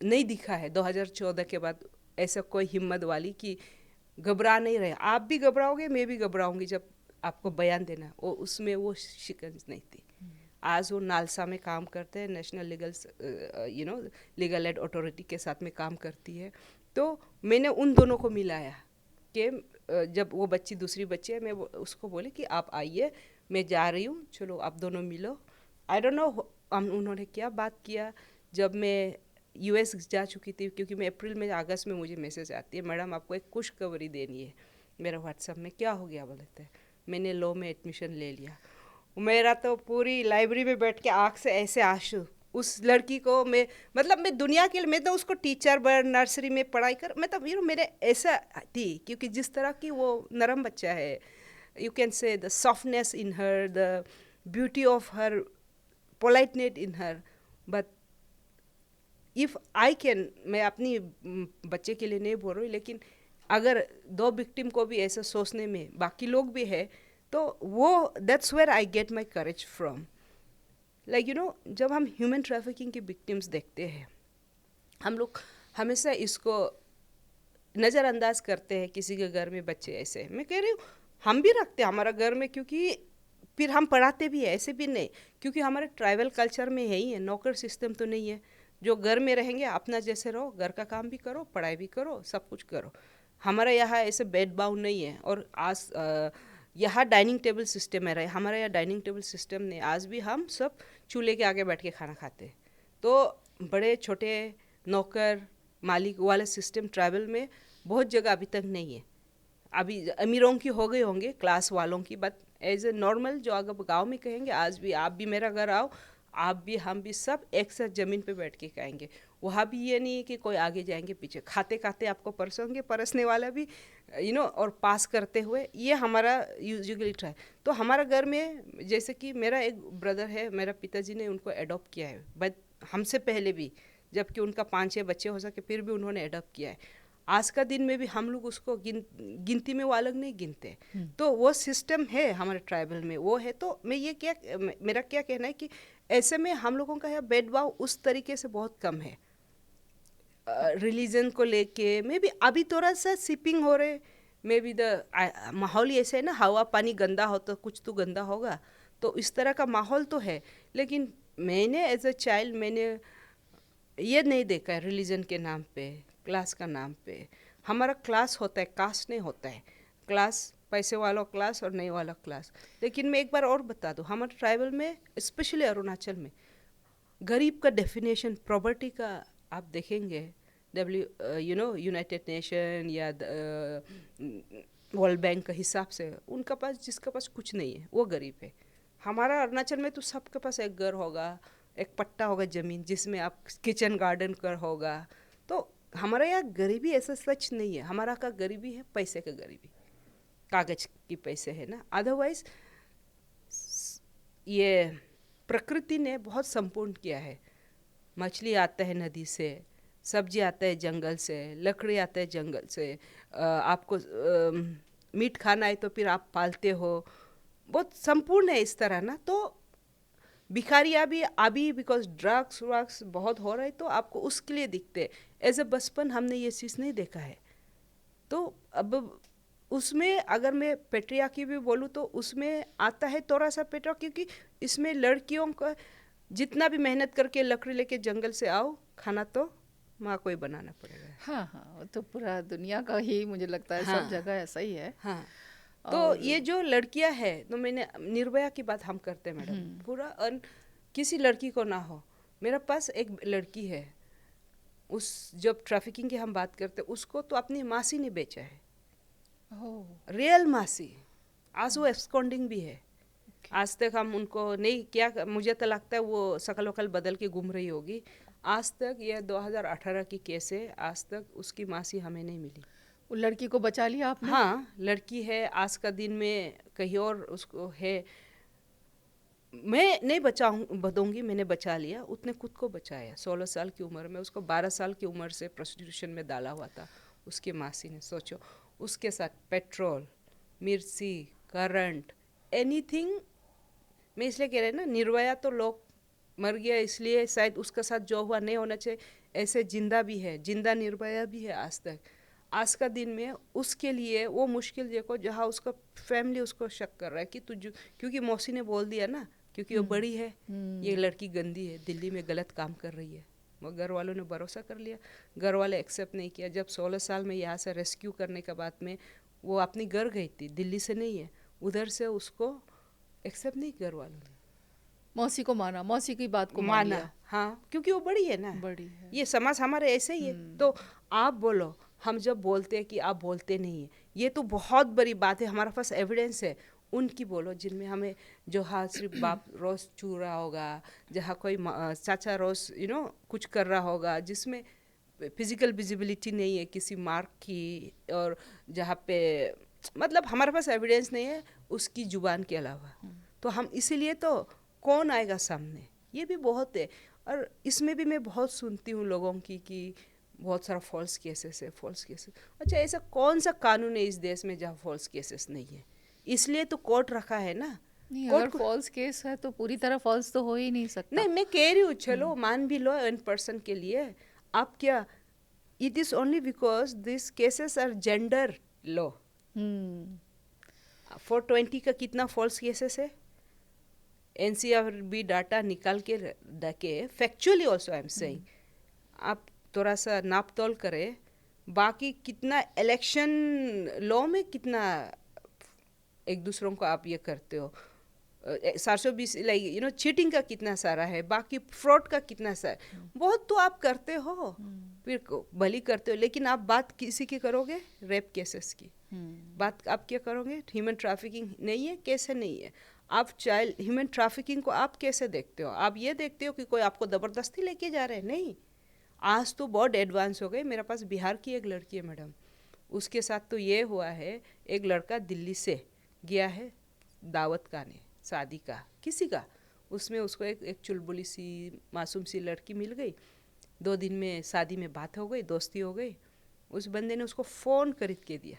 नहीं दिखा है 2014 के बाद ऐसा कोई हिम्मत वाली कि घबरा नहीं रहे. आप भी घबराओगे, मैं भी घबराऊंगी जब आपको बयान देना. वो उसमें वो शिकंज नहीं थी. आज वो नालसा में काम करते हैं, नेशनल लीगल एड अथॉरिटी के साथ में काम करती है. तो मैंने उन दोनों को मिलाया कि जब वो बच्ची दूसरी बच्ची है, मैं उसको बोली कि आप आइए, मैं जा रही हूँ, चलो आप दोनों मिलो. आई डोंट नो उन्होंने क्या बात किया. जब मैं यूएस जा चुकी थी, क्योंकि मैं अप्रैल में अगस्त में मुझे मैसेज आती है, मैडम आपको एक खुशखबरी देनी है. मेरा व्हाट्सएप में क्या हो गया बोले थे, मैंने लॉ में एडमिशन ले लिया. मेरा तो पूरी लाइब्रेरी में बैठ के आँख से ऐसे आंसू. उस लड़की को मैं दुनिया के लिए, मैं तो उसको टीचर बन, नर्सरी में पढ़ाई कर, मतलब मेरे ऐसा थी, क्योंकि जिस तरह की वो नरम बच्चा है, यू कैन से the softness in her, the beauty of her, politeness in her. But if I can, मैं अपनी बच्चे के लिए नहीं बोल रही, लेकिन अगर 2 विक्टिम को भी ऐसा सोचने में बाकी लोग भी है, तो वो that's where I get my courage from. जब हम ह्यूमन ट्रैफिकिंग की विक्टिम्स देखते हैं, हम लोग हमेशा इसको नज़रअंदाज करते हैं. किसी के घर में बच्चे ऐसे, मैं कह रही हूँ हम भी रखते हैं हमारा घर में, क्योंकि फिर हम पढ़ाते भी हैं, ऐसे भी नहीं, क्योंकि हमारे ट्राइबल कल्चर में है ही है, नौकर सिस्टम तो नहीं है. जो घर में रहेंगे अपना जैसे रहो, घर का काम भी करो, पढ़ाई भी करो, सब कुछ करो. हमारा यहाँ ऐसे भेदभाव नहीं है. और आज यहाँ डाइनिंग टेबल सिस्टम है, हमारे यहाँ डाइनिंग टेबल सिस्टम नहीं. आज भी हम सब चूल्हे के आगे बैठ के खाना खाते हैं. तो बड़े छोटे नौकर मालिक वाला सिस्टम ट्राइबल में बहुत जगह अभी तक नहीं है. अभी अमीरों की हो गए होंगे, क्लास वालों की, बट एज ए नॉर्मल जो अगर गांव में कहेंगे, आज भी आप भी मेरा घर आओ, आप भी हम भी सब एक साथ ज़मीन पे बैठ के खाएंगे. वहाँ भी ये नहीं है कि कोई आगे जाएंगे पीछे, खाते खाते आपको परसोंगे, परसने वाला भी और पास करते हुए, ये हमारा यूजुअली ट्राई. तो हमारा घर में जैसे कि मेरा एक ब्रदर है, मेरा पिताजी ने उनको एडॉप्ट किया है, बट हमसे पहले भी, जबकि उनका 5-6 बच्चे हो सके फिर भी उन्होंने एडॉप्ट किया है. आज का दिन में भी हम लोग उसको गिनती में वो अलग नहीं गिनते. तो वो सिस्टम है हमारे ट्राइबल में, वो है. तो मैं ये क्या, मेरा क्या कहना है कि ऐसे में हम लोगों का यहाँ भेदभाव उस तरीके से बहुत कम है। रिलीजन को लेके मे बी अभी थोड़ा सा सिपिंग हो रहे, मे बी द माहौल ही ऐसे है ना, हवा पानी गंदा हो तो कुछ तो गंदा होगा, तो इस तरह का माहौल तो है। लेकिन मैंने एज अ चाइल्ड मैंने ये नहीं देखा है रिलीजन के नाम पे, क्लास का नाम पे। हमारा क्लास होता है, कास्ट नहीं होता है। क्लास पैसे वाला क्लास और नहीं वाला क्लास। लेकिन मैं एक बार और बता दूँ, हमारे ट्राइबल में स्पेशली अरुणाचल में गरीब का डेफिनेशन प्रॉपर्टी का आप देखेंगे, यूनाइटेड नेशन या वर्ल्ड बैंक के हिसाब से उनका पास, जिसका पास कुछ नहीं है वो गरीब है। हमारा अरुणाचल में तो सबके पास एक घर होगा, एक पट्टा होगा ज़मीन जिसमें आप किचन गार्डन कर होगा। तो हमारे यहाँ गरीबी ऐसा सच नहीं है। हमारा का गरीबी है पैसे का गरीबी, कागज की पैसे है ना। अदरवाइज ये प्रकृति ने बहुत संपूर्ण किया है। मछली आता है नदी से, सब्जी आता है जंगल से, लकड़ी आता है जंगल से, आपको मीट खाना है तो फिर आप पालते हो। बहुत संपूर्ण है इस तरह ना। तो भिखारियाँ भी अभी बिकॉज ड्रग्स व्रग्स बहुत हो रहा है तो आपको उसके लिए दिखते। एज अ बचपन हमने ये चीज़ नहीं देखा है। तो अब उसमें अगर मैं पेट्रियार्की भी बोलूँ तो उसमें आता है थोड़ा सा पेट्रियार्की, क्योंकि इसमें लड़कियों का जितना भी मेहनत करके लकड़ी लेके जंगल से आओ, खाना तो माँ को ही बनाना पड़ेगा। हाँ हाँ, वो तो पूरा दुनिया का ही मुझे लगता है, हाँ, सब जगह ऐसा ही है। हाँ। तो और ये जो लड़कियां है, तो मैंने निर्भया की बात हम करते हैं मैडम, पूरा किसी लड़की को ना हो। मेरे पास एक लड़की है, उस जब ट्रैफिकिंग की हम बात करते उसको तो अपनी मासी ने बेचा है, रियल मासी। आज वो एब्सकॉन्डिंग भी है। आज तक हम उनको नहीं किया, मुझे तो लगता है वो शकल वकल बदल के घूम रही होगी। आज तक ये 2018 की केस है, आज तक उसकी मासी हमें नहीं मिली। वो लड़की को बचा लिया आपने? हाँ, लड़की है, आज का दिन में कहीं और उसको है। मैं नहीं बचाऊंगी, मैंने बचा लिया। उसने खुद को बचाया 16 साल की उम्र में। उसको 12 साल की उम्र से प्रोस्टिट्यूशन में डाला हुआ था उसकी मासी ने। सोचो, उसके साथ पेट्रोल, मिर्ची, करंट, एनीथिंग। मैं इसलिए कह रहे हैं ना, निर्भया तो लोग मर गया इसलिए शायद उसके साथ जो हुआ नहीं होना चाहिए। ऐसे जिंदा भी है, जिंदा निर्भया भी है आज तक। आज का दिन में उसके लिए वो मुश्किल देखो जहाँ उसका फैमिली उसको शक कर रहा है कि तुझ, क्योंकि मौसी ने बोल दिया ना, क्योंकि वो बड़ी है, ये लड़की गंदी है, दिल्ली में गलत काम कर रही है। वो घर वालों ने भरोसा कर लिया, घर वाले एक्सेप्ट नहीं किया। जब 16 साल में यहाँ से रेस्क्यू करने के बाद में वो अपनी घर गई थी, दिल्ली से नहीं है, उधर से उसको एक्सेप्ट नहीं घर वालों ने। मौसी को माना, मौसी की बात को मान माना, लिया। हाँ, क्योंकि वो बड़ी है ना, बड़ी है। ये समाज हमारे ऐसे ही है। तो आप बोलो, हम जब बोलते हैं कि आप बोलते नहीं है, ये तो बहुत बड़ी बात है। हमारे पास एविडेंस है। उनकी बोलो जिनमें हमें, जो हाँ सिर्फ बाप रोज छू रहा होगा, जहाँ कोई चाचा रोज कुछ कर रहा होगा, जिसमें फिजिकल विजिबिलिटी नहीं है किसी मार्क की, और जहाँ पे मतलब हमारे पास एविडेंस नहीं है उसकी जुबान के अलावा। तो हम इसीलिए तो कौन आएगा सामने, ये भी बहुत है। और इसमें भी मैं बहुत सुनती हूँ लोगों की कि बहुत सारा फॉल्स केसेस है, फॉल्स केसेस। अच्छा, ऐसा कौन सा कानून है इस देश में जहाँ फॉल्स केसेस नहीं है? इसलिए तो कोर्ट रखा है ना। नहीं, कोर्ट अगर फॉल्स केस है तो पूरी तरह फॉल्स तो हो ही नहीं सकता। नहीं, मैं कह रही हूँ चलो मान भी लो इन पर्सन के लिए, आप क्या, it is only because this cases are gender law. 420 का कितना फॉल्स केसेस है? NCRB डाटा निकाल के रखे, factually also I am saying, आप थोड़ा सा नाप तोल करें। बाकी कितना इलेक्शन लॉ में कितना एक दूसरों को आप ये करते हो, 720 लाइक चीटिंग का कितना सारा है, बाकी फ्रॉड का कितना सारा, बहुत तो आप करते हो, फिर भली करते हो। लेकिन आप बात किसी की करोगे? रेप केसेस की बात आप क्या करोगे? ह्यूमन ट्रैफिकिंग नहीं है, कैसे नहीं है? आप चाइल्ड ह्यूमन ट्रैफिकिंग को आप कैसे देखते हो? आप ये देखते हो कि कोई आपको ज़बरदस्ती लेके जा रहे हैं? नहीं, आज तो बहुत एडवांस हो गए। मेरे पास बिहार की एक लड़की है मैडम, उसके साथ तो ये हुआ है, एक लड़का दिल्ली से गया है दावत खाने, शादी का किसी का, उसमें उसको एक चुलबुली सी मासूम सी लड़की मिल गई। 2 दिन में शादी में बात हो गई, दोस्ती हो गई। उस बंदे ने उसको फ़ोन खरीद के दिया।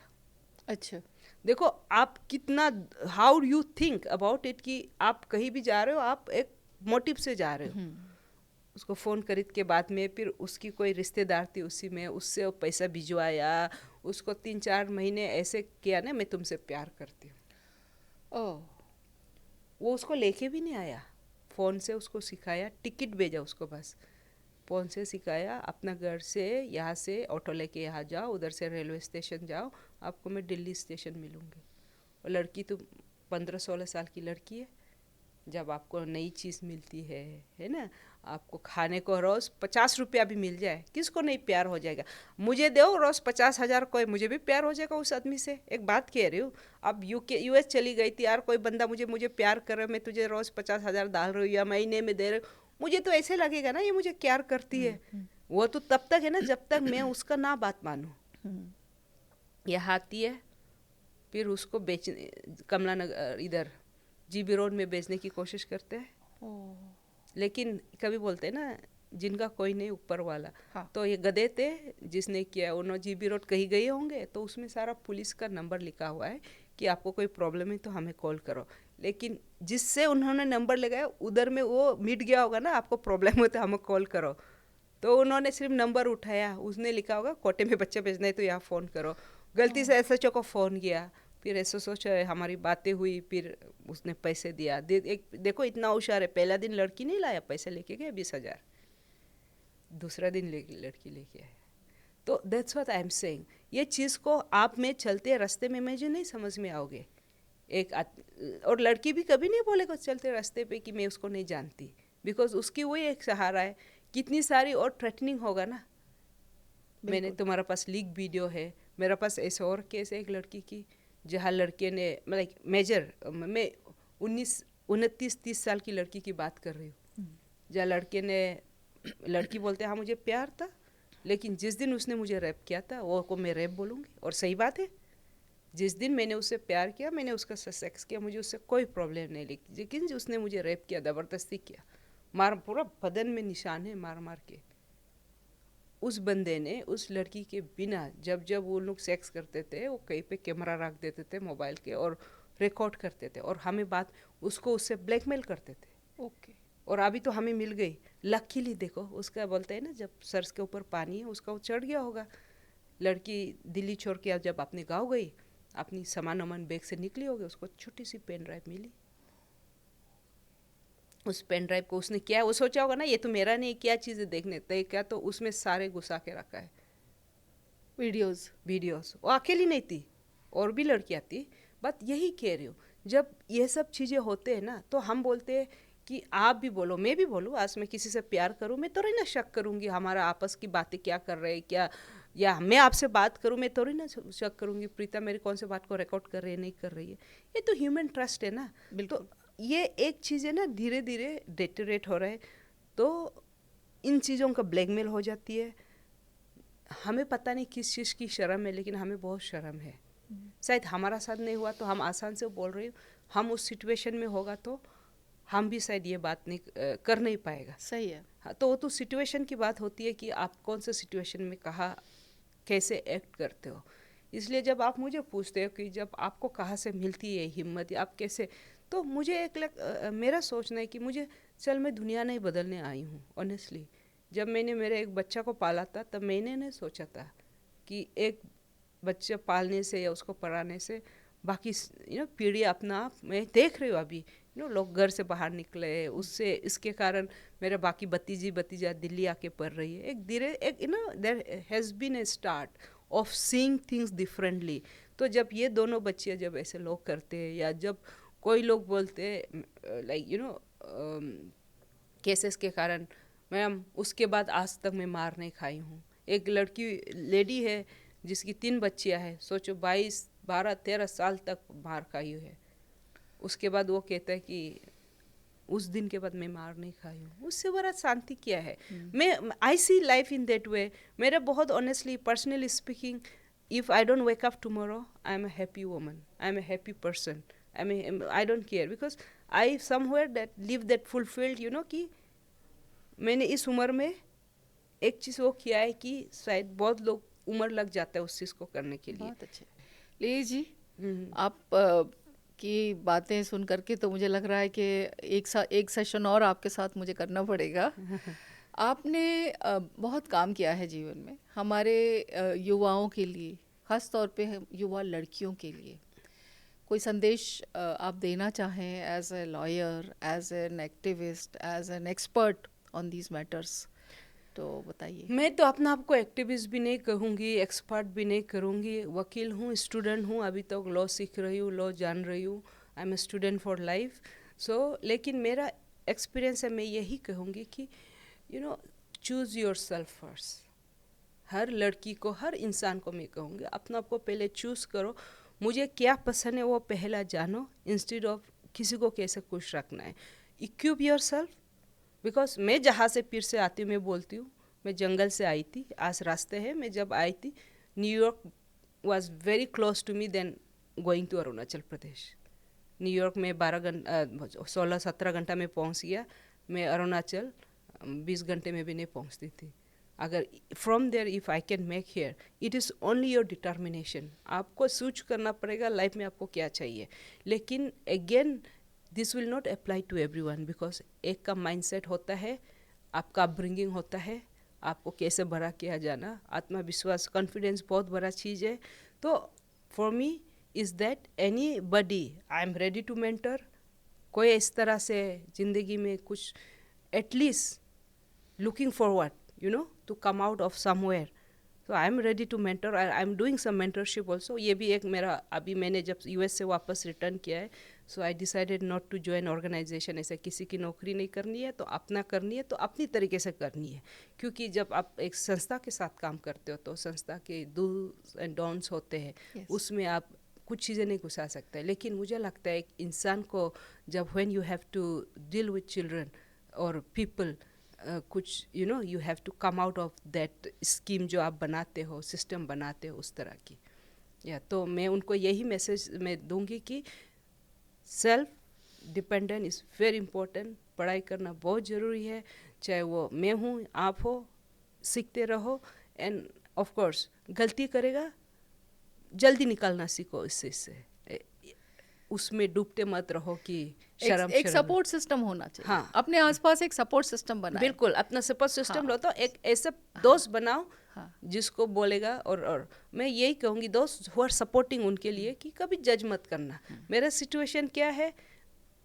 अच्छा, देखो आप कितना, how you think about it, कि आप कहीं भी जा रहे हो, आप एक मोटिव से जा रहे हो। उसको फ़ोन खरीद के बाद में फिर उसकी कोई रिश्तेदार थी उसी में, उससे वो पैसा भिजवाया, उसको 3-4 महीने ऐसे किया ना, मैं तुमसे प्यार करती हूँ। ओह, वो उसको लेके भी नहीं आया, फ़ोन से उसको सिखाया, टिकट भेजा उसको, बस फ़ोन से सिखाया, अपना घर से यहाँ से ऑटो लेके यहाँ जाओ, उधर से रेलवे स्टेशन जाओ, आपको मैं दिल्ली स्टेशन मिलूँगी। और लड़की तो 15-16 साल की लड़की है। जब आपको नई चीज़ मिलती है ना, आपको खाने को रोज़ 50 रुपया भी मिल जाए, किसको नहीं प्यार हो जाएगा। मुझे दो रोज़ 50,000, कोई मुझे भी प्यार हो जाएगा उस आदमी से। एक बात कह रही हूँ, अब यूएस चली गई थी यार, कोई बंदा मुझे प्यार कर रहा है, मैं तुझे रोज़ 50,000 डाल रही हूँ या महीने में दे रही हूँ, मुझे तो ऐसे लगेगा ना ये मुझे प्यार करती है। वो तो तब तक है ना जब तक मैं उसका ना बात मानूँ। यहाँ आती है, फिर उसको बेच, कमला नगर इधर जीबी रोड में बेचने की कोशिश करते हैं। लेकिन कभी बोलते हैं ना, जिनका कोई नहीं ऊपर वाला। हाँ। तो ये गधे थे जिसने किया, उन्होंने जीबी रोड कहीं गए होंगे तो उसमें सारा पुलिस का नंबर लिखा हुआ है कि आपको कोई प्रॉब्लम है तो हमें कॉल करो। लेकिन जिससे उन्होंने नंबर लगाया उधर में वो मिट गया होगा ना, आपको प्रॉब्लम हो तो हमें कॉल करो। तो उन्होंने सिर्फ नंबर उठाया, उसने लिखा होगा कोटे में बच्चे भेजना है तो यहाँ फ़ोन करो। गलती से एसएचओ को फ़ोन किया, फिर ऐसा सोचा, हमारी बातें हुई, फिर उसने पैसे दिया। देखो इतना होशियार है, पहला दिन लड़की नहीं लाया, पैसे लेके गया 20,000, दूसरा दिन लड़की लेके आया। तो that's what I am saying. ये चीज़ को आप में चलते रास्ते में मुझे नहीं समझ में आओगे। और लड़की भी कभी नहीं बोलेगा चलते रास्ते पे कि मैं उसको नहीं जानती, बिकॉज उसकी वही एक सहारा है। कितनी सारी और थ्रेटनिंग होगा ना, मैंने तुम्हारे पास लीक वीडियो है, मेरे पास ऐसे और केस है एक लड़की की जहाँ लड़के ने मतलब मेजर, मैं 29-30 साल की लड़की की बात कर रही हूँ, जहाँ लड़की बोलते हाँ मुझे प्यार था, लेकिन जिस दिन उसने मुझे रेप किया था वो को मैं रेप बोलूँगी। और सही बात है, जिस दिन मैंने उससे प्यार किया, मैंने उसका सेक्स किया, मुझे उससे कोई प्रॉब्लम नहीं, लेकिन उसने मुझे रेप किया, ज़बरदस्ती किया, पूरा बदन में निशान है मार मार के। उस बंदे ने उस लड़की के बिना, जब वो लोग सेक्स करते थे, वो कहीं पे कैमरा रख देते थे मोबाइल के और रिकॉर्ड करते थे, और हमें बात उसको उससे ब्लैकमेल करते थे। ओके। और अभी तो हमें मिल गई लकीली। देखो उसका बोलते हैं ना, जब सर के ऊपर पानी है उसका वो चढ़ गया होगा। लड़की दिल्ली छोड़ के जब अपने गाँव गई, अपनी सामान वामान बैग से निकली होगी, उसको छोटी सी पेन ड्राइव मिली। उस पेन ड्राइव को उसने क्या, वो सोचा होगा ना ये तो मेरा नहीं, क्या चीज़ें देखने तय क्या, तो उसमें सारे घुसा के रखा है वीडियोस। वो अकेली नहीं थी, और भी लड़कियाँ थी। बट यही कह रही हूँ, जब ये सब चीज़ें होते हैं ना, तो हम बोलते हैं कि आप भी बोलो, मैं भी बोलूँ, आज मैं किसी से प्यार करूँ, मैं थोड़ी ना शक करूँगी हमारा आपस की बातें क्या कर रहे हैं क्या, या मैं आपसे बात करूँ, मैं थोड़ी ना शक करूँगी प्रीता मेरी कौन से बात को रिकॉर्ड कर रही है नहीं कर रही है। ये तो ह्यूमन ट्रस्ट है ना। तो ये एक चीज़ है ना, धीरे धीरे डेटोरेट हो रहा है, तो इन चीज़ों का ब्लैकमेल हो जाती है। हमें पता नहीं किस चीज़ की शर्म है, लेकिन हमें बहुत शर्म है। शायद हमारा साथ नहीं हुआ तो हम आसान से बोल रही हूँ, हम उस सिचुएशन में होगा तो हम भी शायद ये बात नहीं कर नहीं पाएगा। सही है। हाँ, तो वो तो सिचुएशन की बात होती है कि आप कौन से सिचुएशन में कहाँ कैसे एक्ट करते हो। इसलिए जब आप मुझे पूछते हो कि जब आपको कहाँ से मिलती है हिम्मत, आप कैसे, तो मुझे मेरा सोचना है कि मुझे चल मैं दुनिया नहीं बदलने आई हूँ। ऑनेस्टली जब मैंने मेरे एक बच्चा को पाला था, तब मैंने नहीं सोचा था कि एक बच्चा पालने से या उसको पढ़ाने से बाकी पीढ़ी अपना आप, मैं देख रही हूँ अभी लोग घर से बाहर निकले, उससे इसके कारण मेरा बाकी भतीजा दिल्ली आके पढ़ रही है। एक धीरे एक there has been a start of seeing things differently. तो जब ये दोनों बच्चे जब ऐसे लोग करते हैं, या जब कोई लोग बोलते लाइक केसेस के कारण, मैम उसके बाद आज तक मैं मार नहीं खाई हूँ। एक लड़की लेडी है जिसकी 3 बच्चियाँ हैं, सोचो 22, 12, 13 साल तक मार खाई है। उसके बाद वो कहता है कि उस दिन के बाद मैं मार नहीं खाई हूँ। उससे बड़ा शांति क्या है। मैं आई सी लाइफ इन दैट वे। मेरा बहुत honestly personally speaking, if I don't wake up tomorrow, I am a happy woman, I am a happy person. I don't care, because I somewhere that live that fulfilled, कि मैंने इस उम्र में एक चीज़ वो किया है कि शायद बहुत लोग उम्र लग जाता है उस चीज़ को करने के लिए। बहुत अच्छे। ली जी, आप आपकी बातें सुन करके तो मुझे लग रहा है कि एक सेशन और आपके साथ मुझे करना पड़ेगा। आपने बहुत काम किया है जीवन में हमारे युवाओं के लिए, ख़ास तौर पे युवा लड़कियों के लिए। कोई संदेश आप देना चाहें as a lawyer, as an activist, as an expert on these matters, तो बताइए। मैं तो अपना आपको एक्टिविस्ट भी नहीं कहूँगी, एक्सपर्ट भी नहीं करूँगी। वकील हूँ, स्टूडेंट हूँ, अभी तक लॉ सीख रही हूँ, लॉ जान रही हूँ। I am a student for life. लेकिन मेरा एक्सपीरियंस है, मैं यही कहूँगी कि चूज़ योर सेल्फ फर्स्ट। हर लड़की को, हर इंसान को मैं कहूँगी, अपना आपको पहले चूज़ करो। मुझे क्या पसंद है वो पहला जानो, इंस्टेड ऑफ किसी को कैसे खुश रखना है। इक्विप योर सेल्फ, बिकॉज मैं जहाँ से फिर से आती हूँ, मैं बोलती हूँ, मैं जंगल से आई थी, आज रास्ते हैं। मैं जब आई थी, New York was very close to me then going to Arunachal Pradesh. New York में 16-17 घंटा में पहुँच गया। मैं अरुणाचल 20 घंटे में भी नहीं पहुँचती थी। अगर from there if I can make here, it is only your determination. आपको सोच करना पड़ेगा लाइफ में आपको क्या चाहिए। लेकिन again this will not apply to everyone, because एक का माइंडसेट होता है, आपका अपब्रिंगिंग होता है, आपको कैसे बड़ा किया जाना, आत्मविश्वास, कॉन्फिडेंस बहुत बड़ा चीज़ है। तो for me is that any body I am ready to mentor. कोई इस तरह से ज़िंदगी में कुछ at least looking forward, to come out of somewhere. So I am ready to mentor. I am doing some mentorship also. ये भी एक मेरा, अभी मैंने जब यूएस से वापस रिटर्न किया है, so I decided not to join organization. ऐसे किसी की नौकरी नहीं करनी है, तो अपना करनी है, तो अपनी तरीके से करनी है। क्योंकि जब आप एक संस्था के साथ काम करते हो तो संस्था के डूज एंड डोंट्स होते हैं, Yes. उसमें आप कुछ चीज़ें नहीं घुसा सकते। लेकिन मुझे लगता है एक इंसान को जब when you have to deal with children or people, कुछ you have to come out of that scheme जो आप बनाते हो, सिस्टम बनाते हो, उस तरह की। तो मैं उनको यही मैसेज मैं दूंगी कि self dependent is very important. पढ़ाई करना बहुत ज़रूरी है, चाहे वो मैं हूँ, आप हो, सीखते रहो। एंड ऑफ कोर्स गलती करेगा, जल्दी निकलना सीखो इससे उसमें डूबते मत रहो कि शर्म एक सपोर्ट सिस्टम होना चाहिए। हाँ, अपने आसपास एक सपोर्ट सिस्टम बनाए। बिल्कुल अपना सपोर्ट सिस्टम हाँ, लो। तो एक ऐसा दोस्त बनाओ हाँ, जिसको बोलेगा। और मैं यही कहूँगी दोस्त हु आर सपोर्टिंग उनके लिए कि कभी जज मत करना। मेरा सिचुएशन क्या है,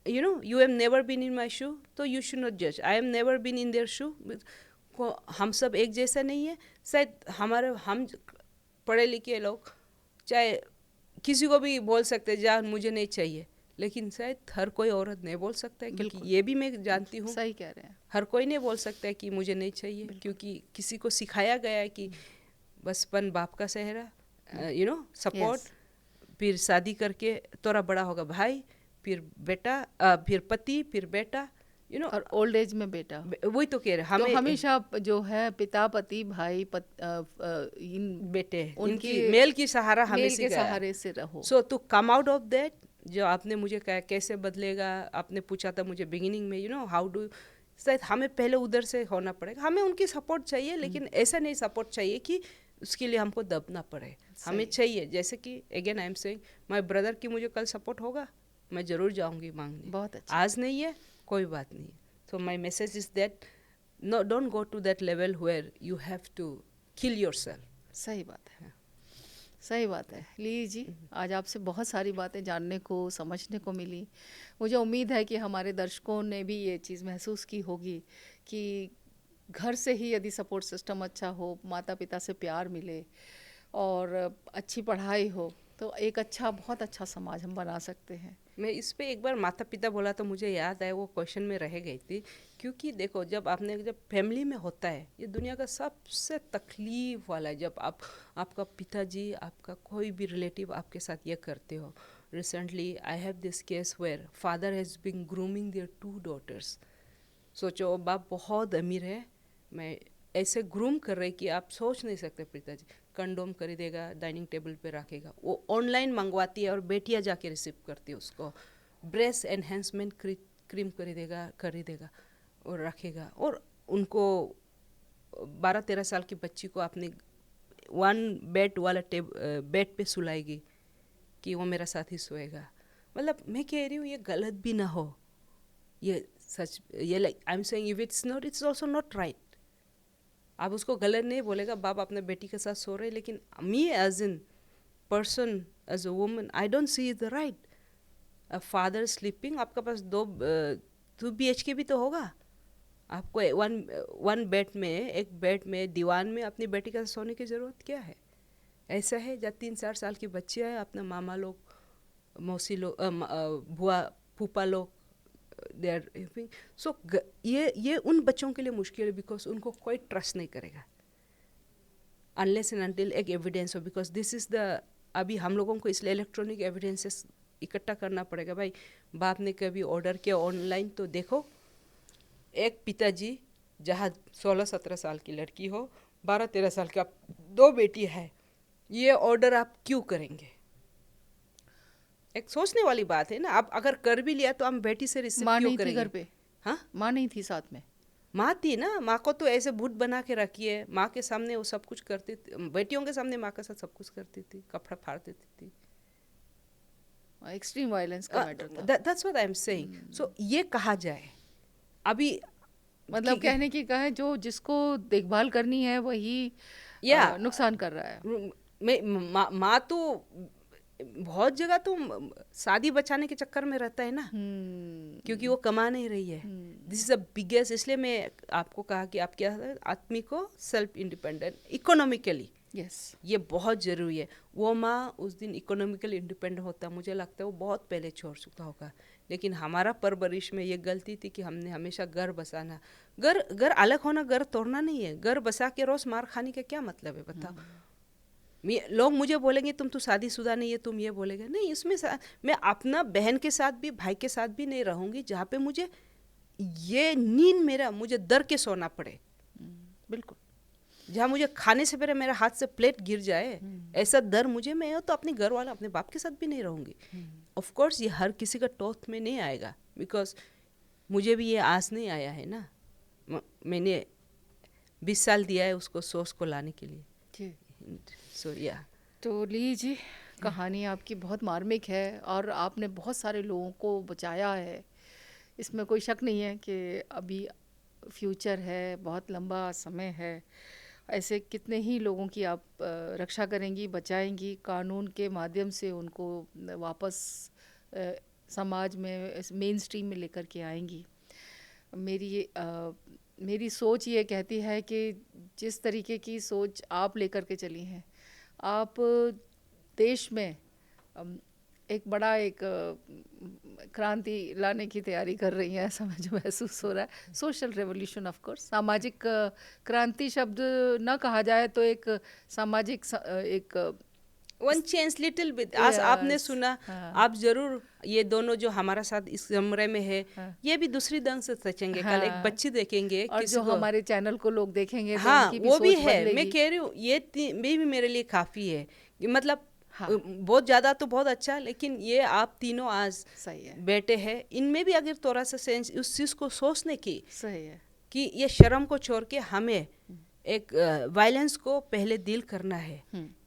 you have never been in my shoe, तो यू शुड नॉट जज। I am never been in their shoe. हम सब एक जैसा नहीं है। शायद हम पढ़े लिखे लोग चाहे किसी को भी बोल सकते जा मुझे नहीं चाहिए, लेकिन शायद हर कोई औरत नहीं बोल सकता है, क्योंकि ये भी मैं जानती हूँ। सही कह रहे हैं। हर कोई नहीं बोल सकता है कि मुझे नहीं चाहिए, क्योंकि किसी को सिखाया गया है कि बचपन बाप का सहरा, सपोर्ट, फिर शादी करके तोरा बड़ा होगा भाई, फिर बेटा, फिर पति, फिर बेटा, और ओल्ड एज में बेटा। वही तो कह रहे तो हमें हमेशा जो है पिता, पति, भाई, इन बेटे, उनकी इनकी मेल की सहारा हमें मेल के सहारे से रहो। So to come out of that, जो आपने मुझे कहा कैसे बदलेगा, आपने पूछा था मुझे बिगिनिंग में, हाउ डू, शायद हमें पहले उधर से होना पड़ेगा। हमें उनकी सपोर्ट चाहिए, लेकिन ऐसा नहीं सपोर्ट चाहिए कि उसके लिए हमको दबना पड़े। हमें चाहिए जैसे कि again I am saying, my brother की मुझे कल सपोर्ट होगा, मैं ज़रूर जाऊंगी मांगने। बहुत अच्छा। आज नहीं है, कोई बात नहीं है। So my message is that no, don't go to that level where you have to kill yourself. सही बात है, सही बात है। ली जी, आज आपसे बहुत सारी बातें जानने को, समझने को मिली। मुझे उम्मीद है कि हमारे दर्शकों ने भी ये चीज़ महसूस की होगी कि घर से ही यदि सपोर्ट सिस्टम अच्छा हो, माता पिता से प्यार मिले और अच्छी पढ़ाई हो, तो एक अच्छा, बहुत अच्छा समाज हम बना सकते हैं। मैं इस पे एक बार माता पिता बोला तो मुझे याद आया, वो क्वेश्चन में रह गई थी। क्योंकि देखो जब फैमिली में होता है, ये दुनिया का सबसे तकलीफ वाला है, जब आपका पिताजी, आपका कोई भी रिलेटिव आपके साथ ये करते हो। Recently I have this case where father has been grooming their 2 daughters। सोचो बाप बहुत अमीर है, मैं ऐसे ग्रूम कर रहे कि आप सोच नहीं सकते। पिताजी कंडोम खरीदेगा, डाइनिंग टेबल पे रखेगा, वो ऑनलाइन मंगवाती है और बेटियां जाके रिसीव करती है उसको। ब्रेस्ट एनहेंसमेंट क्रीम खरीदेगा और रखेगा, और उनको 12-13 साल की बच्ची को अपने 1 बेड वाला बेड पे सुलाएगी कि वो मेरा साथ ही सोएगा। मतलब मैं कह रही हूँ ये गलत भी ना हो, ये सच, ये like I am saying if it's not, it's also not right. आप उसको गलत नहीं बोलेगा, बाप अपने बेटी के साथ सो रहे, लेकिन me as in person, as a woman, I don't see the right. A father sleeping, आपके पास 2 BHK भी तो होगा, आपको वन बेड में, एक बेड में, दीवान में अपनी बेटी के साथ सोने की ज़रूरत क्या है? ऐसा है जब 3-4 साल की बच्ची है, अपना मामा लोग, मौसी लोग, बुआ फूफा लोग, दे आर सो, ये उन बच्चों के लिए मुश्किल है, बिकॉज उनको कोई ट्रस्ट नहीं करेगा अनलेस एंड अनटिल एक एविडेंस हो, बिकॉज दिस इज़ द, अभी हम लोगों को इसलिए इलेक्ट्रॉनिक एविडेंसेस इकट्ठा करना पड़ेगा। भाई बाप ने कभी ऑर्डर किया ऑनलाइन तो देखो, एक पिताजी जहाँ 16-17 साल की लड़की हो, 12-13 साल की, आप 2 बेटी है, ये ऑर्डर आप क्यों करेंगे? एक सोचने वाली बात है ना। आप अगर कर भी लिया तो हम बेटी से रिसीव माँ क्यों नहीं थी करेंगे? घर पे, हाँ, माँ नहीं थी साथ में। माँ थी ना, माँ को तो ऐसे भूत बना के रखी है, माँ के सामने वो सब कुछ करती थी, बेटियों के सामने माँ के साथ सब कुछ करती थी, कपड़ा फाड़ देती थी। एक्सट्रीम वायलेंस का मैटर था। That's what I am saying. So ये कहा जाए अभी, मतलब कहने की कहा है, जो जिसको देखभाल करनी है वही या नुकसान कर रहा है। माँ तो बहुत जगह तो शादी बचाने के चक्कर में रहता है ना, क्योंकि वो कमा नहीं रही है। दिस इज अ बिगेस्ट, इसलिए मैं आपको कहा कि आप क्या, आदमी को सेल्फ इंडिपेंडेंट इकोनॉमिकली, यस, ये बहुत ज़रूरी है। वो माँ उस दिन इकोनॉमिकली इंडिपेंडेंट होता, मुझे लगता है वो बहुत पहले छोड़ चुका होगा। लेकिन हमारा परवरिश में ये गलती थी कि हमने हमेशा घर बसाना, घर अलग होना, घर तोड़ना नहीं है। घर बसा के रोज़ मार खाने का क्या मतलब है बताओ? लोग मुझे बोलेंगे तुम तो शादीशुदा नहीं है, तुम ये बोलेंगे नहीं, इसमें मैं अपना बहन के साथ भी, भाई के साथ भी नहीं रहूँगी जहाँ पे मुझे ये नींद, मेरा मुझे डर के सोना पड़े। बिल्कुल। जहाँ मुझे खाने से पहले मेरे हाथ से प्लेट गिर जाए, ऐसा डर मुझे, मैं तो अपने घर वाला, अपने बाप के साथ भी नहीं रहूँगी। ऑफ कोर्स ये हर किसी का टॉथ में नहीं आएगा, बिकॉज मुझे भी ये आस नहीं आया है ना। मैंने 20 साल दिया है उसको सोच को लाने के लिए। सो या तो लीजिए, कहानी आपकी बहुत मार्मिक है और आपने बहुत सारे लोगों को बचाया है, इसमें कोई शक नहीं है कि अभी फ्यूचर है, बहुत लंबा समय है, ऐसे कितने ही लोगों की आप रक्षा करेंगी, बचाएंगी, कानून के माध्यम से उनको वापस समाज में, मेन स्ट्रीम में लेकर के आएंगी। मेरी सोच ये कहती है कि जिस तरीके की सोच आप लेकर के चली हैं, आप देश में एक क्रांति लाने की तैयारी कर रही हैं, ऐसा मुझे महसूस हो रहा है। सोशल रेवोल्यूशन, ऑफ कोर्स, सामाजिक क्रांति शब्द ना कहा जाए तो एक सामाजिक एक वन चेंज लिटिल बिट। आज आपने सुना, आप जरूर, ये दोनों जो हमारा साथ इस कमरे में है, ये भी दूसरी ढंग से सोचेंगे। कल एक बच्ची देखेंगे और जो हमारे चैनल को लोग देखेंगे, तो हाँ उनकी भी वो सोच भी है। बदलेगी। मैं कह रही हूँ ये भी मेरे लिए काफ़ी है, मतलब बहुत ज़्यादा तो बहुत अच्छा, लेकिन ये आप तीनों आज सही है, बेटे हैं, इनमें भी अगर थोड़ा सा सेंस उस चीज़ को सोचने की, सही है, कि ये शर्म को छोड़ के हमें एक वायलेंस को पहले डील करना है,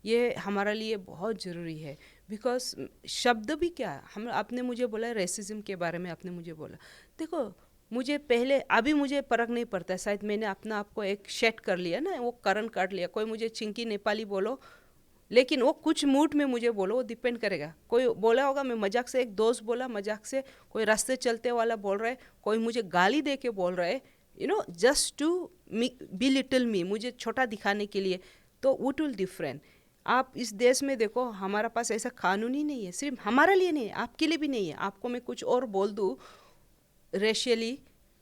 ये हमारे लिए बहुत ज़रूरी है। बिकॉज शब्द भी क्या, हम, आपने मुझे बोला रेसिज्म के बारे में, आपने मुझे बोला, देखो मुझे पहले, अभी मुझे फर्क नहीं पड़ता, शायद मैंने अपना आपको एक शेट कर लिया ना, वो करन काट लिया। कोई मुझे चिंकी नेपाली बोलो, लेकिन वो कुछ मूड में मुझे बोलो, वो डिपेंड करेगा। कोई बोला होगा, मैं मजाक से, एक दोस्त बोला मजाक से, कोई रास्ते चलते वाला बोल रहा है, कोई मुझे गाली दे के बोल रहा है, you know, just to be little me, मुझे छोटा दिखाने के लिए, तो वट विल डिफरेंट। आप इस देश में देखो, हमारा पास ऐसा कानून ही नहीं है, सिर्फ हमारे लिए नहीं है, आपके लिए भी नहीं है। आपको मैं कुछ और बोल दूँ रेशियली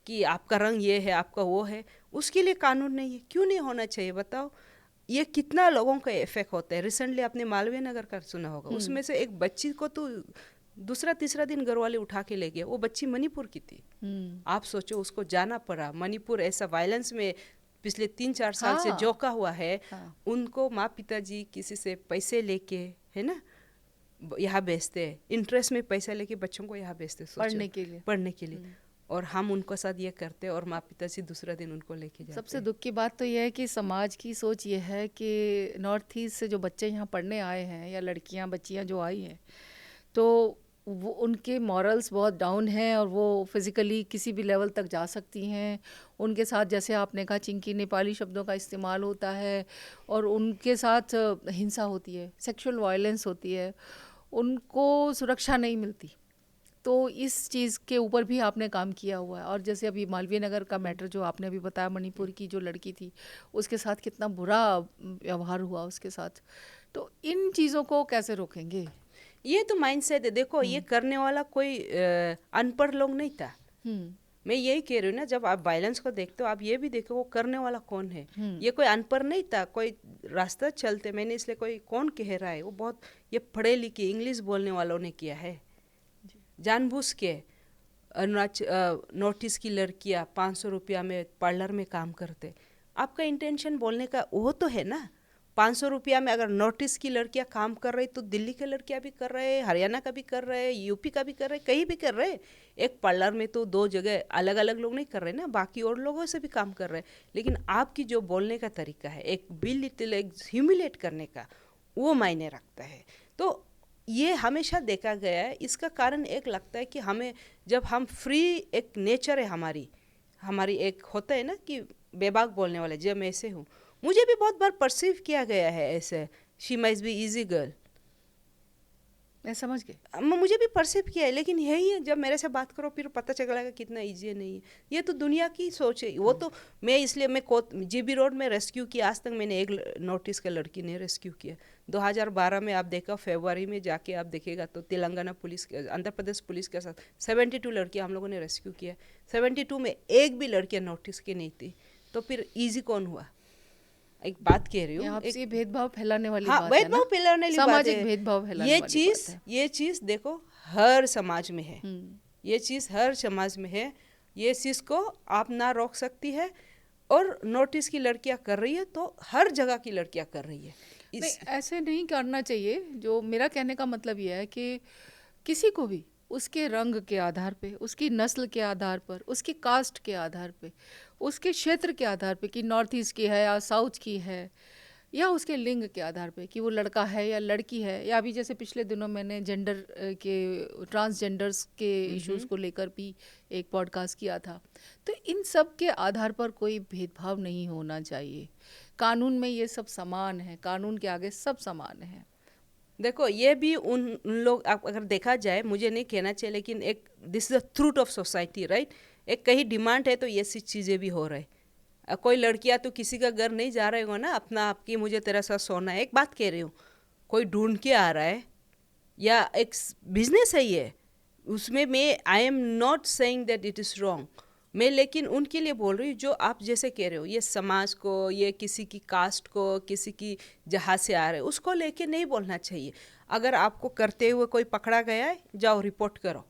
कि आपका रंग ये है, आपका वो है, उसके लिए कानून नहीं है। क्यों नहीं होना चाहिए बताओ? ये कितना लोगों का इफेक्ट होता है। रिसेंटली आपने मालवीय नगर का सुना होगा, उसमें से एक बच्ची को तो दूसरा तीसरा दिन घर वाले उठा के ले गए। वो बच्ची मणिपुर की थी। आप सोचो, उसको जाना पड़ा मणिपुर, ऐसा वायलेंस में पिछले 3-4 साल से जोका हुआ है। उनको माँ पिताजी किसी से पैसे लेके, है ना, यहाँ भेजते हैं, इंटरेस्ट में पैसा लेके बच्चों को यहाँ भेजते पढ़ने के लिए, और हम उनको साथ ये करते हैं, और माँ पिता से दूसरा दिन उनको लेके जाते। सबसे दुख की बात तो यह है कि समाज की सोच ये है कि नॉर्थ ईस्ट से जो बच्चे यहाँ पढ़ने आए हैं, या लड़कियाँ बच्चियाँ जो आई हैं, तो वो उनके मॉरल्स बहुत डाउन हैं और वो फिज़िकली किसी भी लेवल तक जा सकती हैं। उनके साथ जैसे आपने कहा चिंकी नेपाली शब्दों का इस्तेमाल होता है और उनके साथ हिंसा होती है, सेक्सुअल वायलेंस होती है, उनको सुरक्षा नहीं मिलती। तो इस चीज़ के ऊपर भी आपने काम किया हुआ है। और जैसे अभी मालवीय नगर का मैटर जो आपने अभी बताया, मणिपुर की जो लड़की थी, उसके साथ कितना बुरा व्यवहार हुआ उसके साथ। तो इन चीज़ों को कैसे रोकेंगे? ये तो माइंडसेट है। देखो ये करने वाला कोई अनपढ़ लोग नहीं था। मैं यही कह रही हूँ ना, जब आप वायलेंस को देखते हो आप ये भी देखो वो करने वाला कौन है। ये कोई अनपढ़ नहीं था, कोई रास्ता चलते, मैंने इसलिए कोई कौन कह रहा है, वो बहुत ये पढ़े लिखे इंग्लिश बोलने वालों ने किया है जानबूझ के। नोटिस की लड़कियाँ 500 रुपया में पार्लर में काम करते, आपका इंटेंशन बोलने का वो तो है ना। 500 रुपया में अगर नोटिस की लड़कियां काम कर रही तो दिल्ली के लड़कियां भी कर रहे, हरियाणा का भी कर रहे, यूपी का भी कर रहे, कहीं भी कर रहे। एक पार्लर में तो 2 जगह अलग अलग लोग नहीं कर रहे ना, बाकी और लोगों से भी काम कर रहे। लेकिन आपकी जो बोलने का तरीका है, एक बिलिटिल एक ह्यूमिलेट करने का, वो मायने रखता है। तो ये हमेशा देखा गया है। इसका कारण एक लगता है कि हमें, जब हम फ्री, एक नेचर है हमारी एक होता है ना कि बेबाक बोलने वाले, जब मैं ऐसे हूँ, मुझे भी बहुत बार परसीव किया गया है ऐसे, she mine's be easy girl, मैं समझ गई। मुझे भी परसीव किया है। लेकिन यही है, जब मेरे से बात करो फिर पता चलेगा कितना इजी है, नहीं है। ये तो दुनिया की सोच है। वो तो मैं इसलिए मैं जीबी रोड में रेस्क्यू किया, आज तक मैंने एक नोटिस का लड़की ने रेस्क्यू किया। 2012 में आप देखा, फरवरी में जाके आप देखेगा तो तेलंगाना पुलिस, आंध्र प्रदेश पुलिस के साथ 72 लड़कियाँ हम लोगों ने रेस्क्यू किया। 72 में एक भी लड़कियाँ नोटिस की नहीं थी। तो फिर ईजी कौन हुआ? एक बात कह रही हूँ, एक भेदभाव फैलाने वाली हाँ, बात है ना, भेदभाव फैलाने वाली बात सामाजिक है। भेदभाव फैलाने वाली बात है। ये चीज देखो हर समाज में है। ये चीज हर समाज में है। ये चीज को आप ना रोक सकती है। और नोटिस की लड़कियां कर रही है तो हर जगह की लड़कियां कर रही है। नहीं, ऐसे नहीं करना चाहिए। जो मेरा कहने का मतलब यह है कि किसी को भी उसके रंग के आधार पे, उसकी नस्ल के आधार पर, उसकी कास्ट के आधार पे, उसके क्षेत्र के आधार पे कि नॉर्थ ईस्ट की है या साउथ की है, या उसके लिंग के आधार पे कि वो लड़का है या लड़की है, या अभी जैसे पिछले दिनों मैंने जेंडर के, ट्रांसजेंडर्स के इश्यूज़ को लेकर भी एक पॉडकास्ट किया था। तो इन सब के आधार पर कोई भेदभाव नहीं होना चाहिए। कानून में ये सब समान है, कानून के आगे सब समान है। देखो ये भी उन लोग, अगर देखा जाए, मुझे नहीं कहना चाहिए, लेकिन एक this is the truth of society, right. एक कहीं डिमांड है तो ये सी चीज़ें भी हो रही। कोई लड़कियां तो किसी का घर नहीं जा रहे हो ना, अपना आपकी मुझे तेरा साथ सोना है, एक बात कह रही हूँ, कोई ढूंढ के आ रहा है, या एक बिजनेस है ये, उसमें मैं I am not saying that it is wrong, मैं लेकिन उनके लिए बोल रही हूँ जो आप जैसे कह रहे हो, ये समाज को, ये किसी की कास्ट को, किसी की जहाँ से आ रहे हैं उसको लेके नहीं बोलना चाहिए। अगर आपको करते हुए कोई पकड़ा गया है, जाओ रिपोर्ट करो,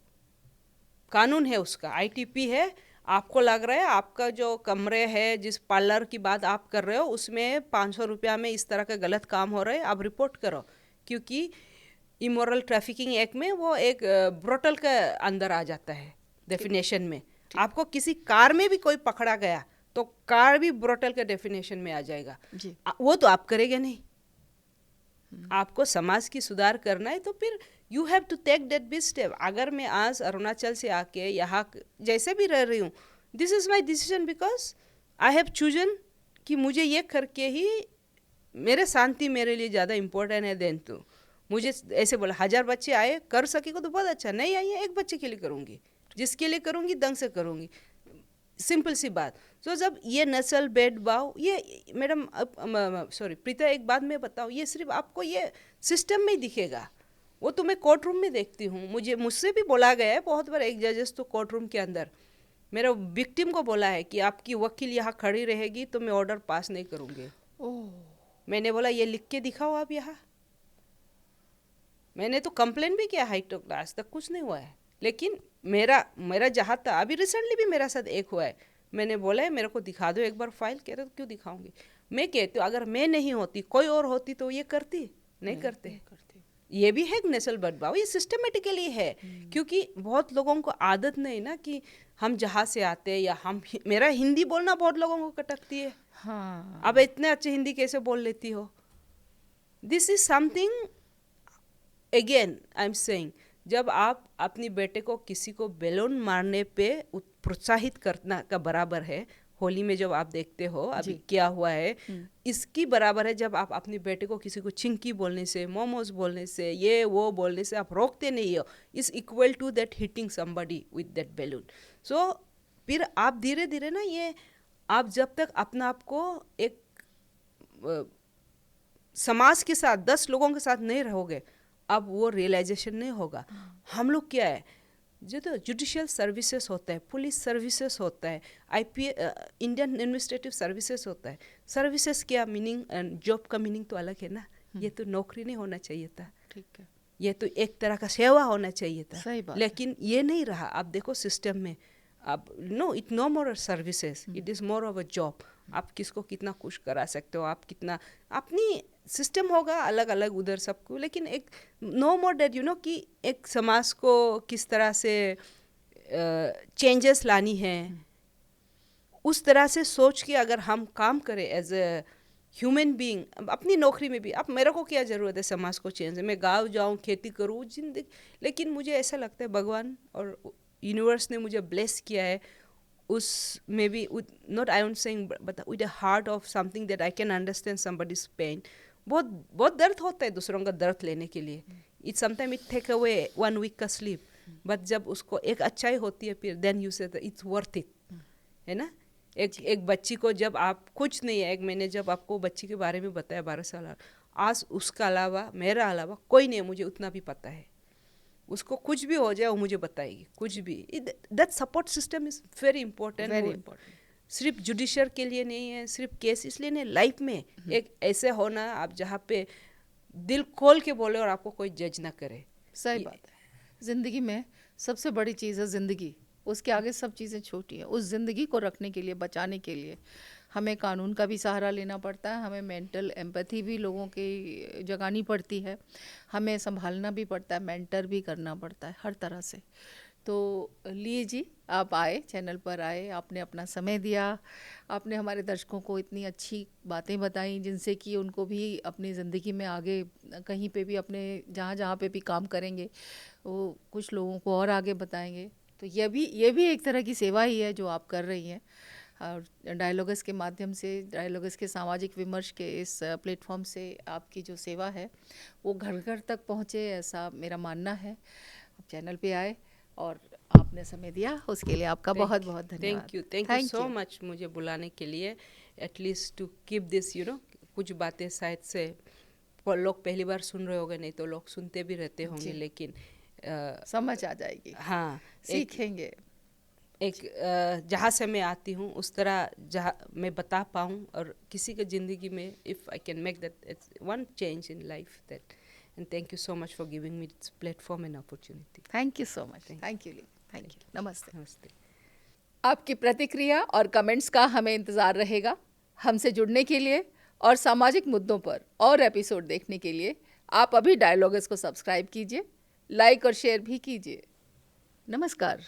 कानून है उसका, आईटीपी है। आपको लग रहा है आपका जो कमरे है, जिस पार्लर की बात आप कर रहे हो, उसमें 500 रुपया में इस तरह का गलत काम हो रहा है, आप रिपोर्ट करो। क्योंकि इमोरल ट्रैफिकिंग एक्ट में वो एक ब्रोटल का अंदर आ जाता है डेफिनेशन में। आपको किसी कार में भी कोई पकड़ा गया तो कार भी ब्रोटल के डेफिनेशन में आ जाएगा जी। वो तो आप करेंगे नहीं। आपको समाज की सुधार करना है तो फिर you have to take that big step. अगर मैं आज अरुणाचल से आके यहाँ जैसे भी रह रही हूँ, this is my decision because I have chosen कि मुझे ये करके ही मेरे शांति मेरे लिए ज़्यादा इम्पोर्टेंट है देन तू। मुझे ऐसे बोला 1000 बच्चे आए कर सकेगा तो बहुत अच्छा, नहीं आई है एक बच्चे के लिए करूँगी, जिसके लिए करूँगी ढंग से करूँगी, सिंपल सी बात। तो जब ये नस्ल भेदभाव, ये मैडम सॉरी प्रीता, एक बात मैं बताऊँ, ये सिर्फ आपको ये सिस्टम में ही दिखेगा, वो तो मैं कोर्ट रूम में देखती हूँ। मुझसे भी बोला गया है बहुत बार, एक जजेस तो कोर्ट रूम के अंदर मेरा विक्टिम को बोला है कि आपकी वकील यहाँ खड़ी रहेगी तो मैं ऑर्डर पास नहीं करूँगी। मैंने बोला ये लिख के दिखाओ आप यहाँ। मैंने तो कंप्लेन भी किया हाई कोर्ट, आज तक कुछ नहीं हुआ है। लेकिन मेरा जहाँ था, अभी रिसेंटली भी मेरा साथ एक हुआ है, मैंने बोला है मेरे को दिखा दो एक बार फाइल, कह रहे तो क्यों दिखाऊंगी। मैं कहती हूँ अगर मैं नहीं होती कोई और होती तो ये करती, नहीं करते। ये भी है नस्ल भेदभाव, ये सिस्टमेटिकली है। क्योंकि बहुत लोगों को आदत नहीं ना कि हम जहाँ से आते हैं, या हम, मेरा हिंदी बोलना बहुत लोगों को कटकती है। हाँ। अब इतने अच्छे हिंदी कैसे बोल लेती हो। This is something, again I'm saying जब आप अपनी बेटे को किसी को बैलून मारने पे प्रोत्साहित करना का बराबर है, होली में जब आप देखते हो अभी क्या हुआ है, इसकी बराबर है जब आप अपनी बेटे को किसी को चिंकी बोलने से, मोमोज बोलने से, ये वो बोलने से आप रोकते नहीं हो, is equal to that hitting somebody with that balloon. So फिर आप धीरे धीरे ना, ये आप जब तक अपना आप को एक समाज के साथ 10 लोगों के साथ नहीं रहोगे, अब वो रियलाइजेशन नहीं होगा। हम लोग क्या है, जो तो जुडिशियल सर्विसेज होता है, पुलिस सर्विसेज होता है, इंडियन एडमिनिस्ट्रेटिव सर्विसेज होता है, सर्विसेज क्या मीनिंग, जॉब का मीनिंग तो अलग है ना। ये तो नौकरी नहीं होना चाहिए था, ठीक है, ये तो एक तरह का सेवा होना चाहिए था। सही बात लेकिन ये नहीं रहा। आप देखो सिस्टम में, अब it no more services, it is more of a job. आप किसको कितना खुश करा सकते हो, आप कितना, अपनी सिस्टम होगा अलग अलग उधर सबको, लेकिन एक नो मोर डेट कि एक समाज को किस तरह से चेंजेस लानी है, उस तरह से सोच के अगर हम काम करें एज ए ह्यूमन बीइंग, अपनी नौकरी में भी, अब मेरे को क्या ज़रूरत है समाज को चेंज, मैं गाँव जाऊँ, खेती करूँ, जिंदगी, लेकिन मुझे ऐसा लगता है भगवान और यूनिवर्स ने मुझे ब्लेस किया है उस में भी, not I am saying but with a heart of something that I can understand somebody's pain. बहुत बहुत दर्द होता है दूसरों का दर्द लेने के लिए, it sometime it take away 1 week का स्लीप, बट जब उसको एक अच्छाई होती है फिर then you say it's worth it, है ना। एक बच्ची को जब आप कुछ नहीं है, एक मैंने जब आपको बच्ची के बारे में बताया 12 साल, आज उसका अलावा, मेरा अलावा कोई नहीं है, मुझे उतना भी पता है, उसको कुछ भी हो जाए वो मुझे बताएगी, कुछ भी। That support system is very important, very important. सिर्फ जुडिशियर के लिए नहीं है, सिर्फ केस इसलिए नहीं, लाइफ में एक ऐसे होना आप जहाँ पे दिल खोल के बोले और आपको कोई जज ना करे। सही बात है। जिंदगी में सबसे बड़ी चीज़ है जिंदगी, उसके आगे सब चीज़ें छोटी हैं। उस ज़िंदगी को रखने के लिए, बचाने के लिए हमें कानून का भी सहारा लेना पड़ता है, हमें मेंटल एम्पैथी भी लोगों की जगानी पड़ती है, हमें संभालना भी पड़ता है, मेंटर भी करना पड़ता है हर तरह से। तो लिए जी, आप आए, चैनल पर आए, आपने अपना समय दिया, आपने हमारे दर्शकों को इतनी अच्छी बातें बताई जिनसे कि उनको भी अपनी ज़िंदगी में आगे कहीं पे भी, अपने जहाँ जहाँ पे भी काम करेंगे, वो कुछ लोगों को और आगे बताएंगे। तो ये भी एक तरह की सेवा ही है जो आप कर रही हैं, और डायलॉगस के माध्यम से, डायलॉगस के सामाजिक विमर्श के इस प्लेटफॉर्म से आपकी जो सेवा है वो घर घर तक पहुँचे, ऐसा मेरा मानना है। आप चैनल पे आए और आपने समय दिया, उसके लिए आपका बहुत बहुत धन्यवाद। थैंक यू सो मच मुझे बुलाने के लिए, एटलीस्ट टू कीप दिस कुछ बातें शायद से लोग पहली बार सुन रहे होंगे, नहीं तो लोग सुनते भी रहते होंगे, लेकिन समझ आ जाएगी, हाँ, सीखेंगे। एक जहाँ से मैं आती हूँ उस तरह जहाँ मैं बता पाऊँ, और किसी की ज़िंदगी में if I can make that it's one change in life that, and thank you so much for giving me this platform and opportunity. Thank you so much. Thank you. नमस्ते। नमस्ते। आपकी प्रतिक्रिया और कमेंट्स का हमें इंतज़ार रहेगा। हमसे जुड़ने के लिए और सामाजिक मुद्दों पर और एपिसोड देखने के लिए आप अभी डायलॉगस को सब्सक्राइब कीजिए, लाइक और शेयर भी कीजिए। नमस्कार।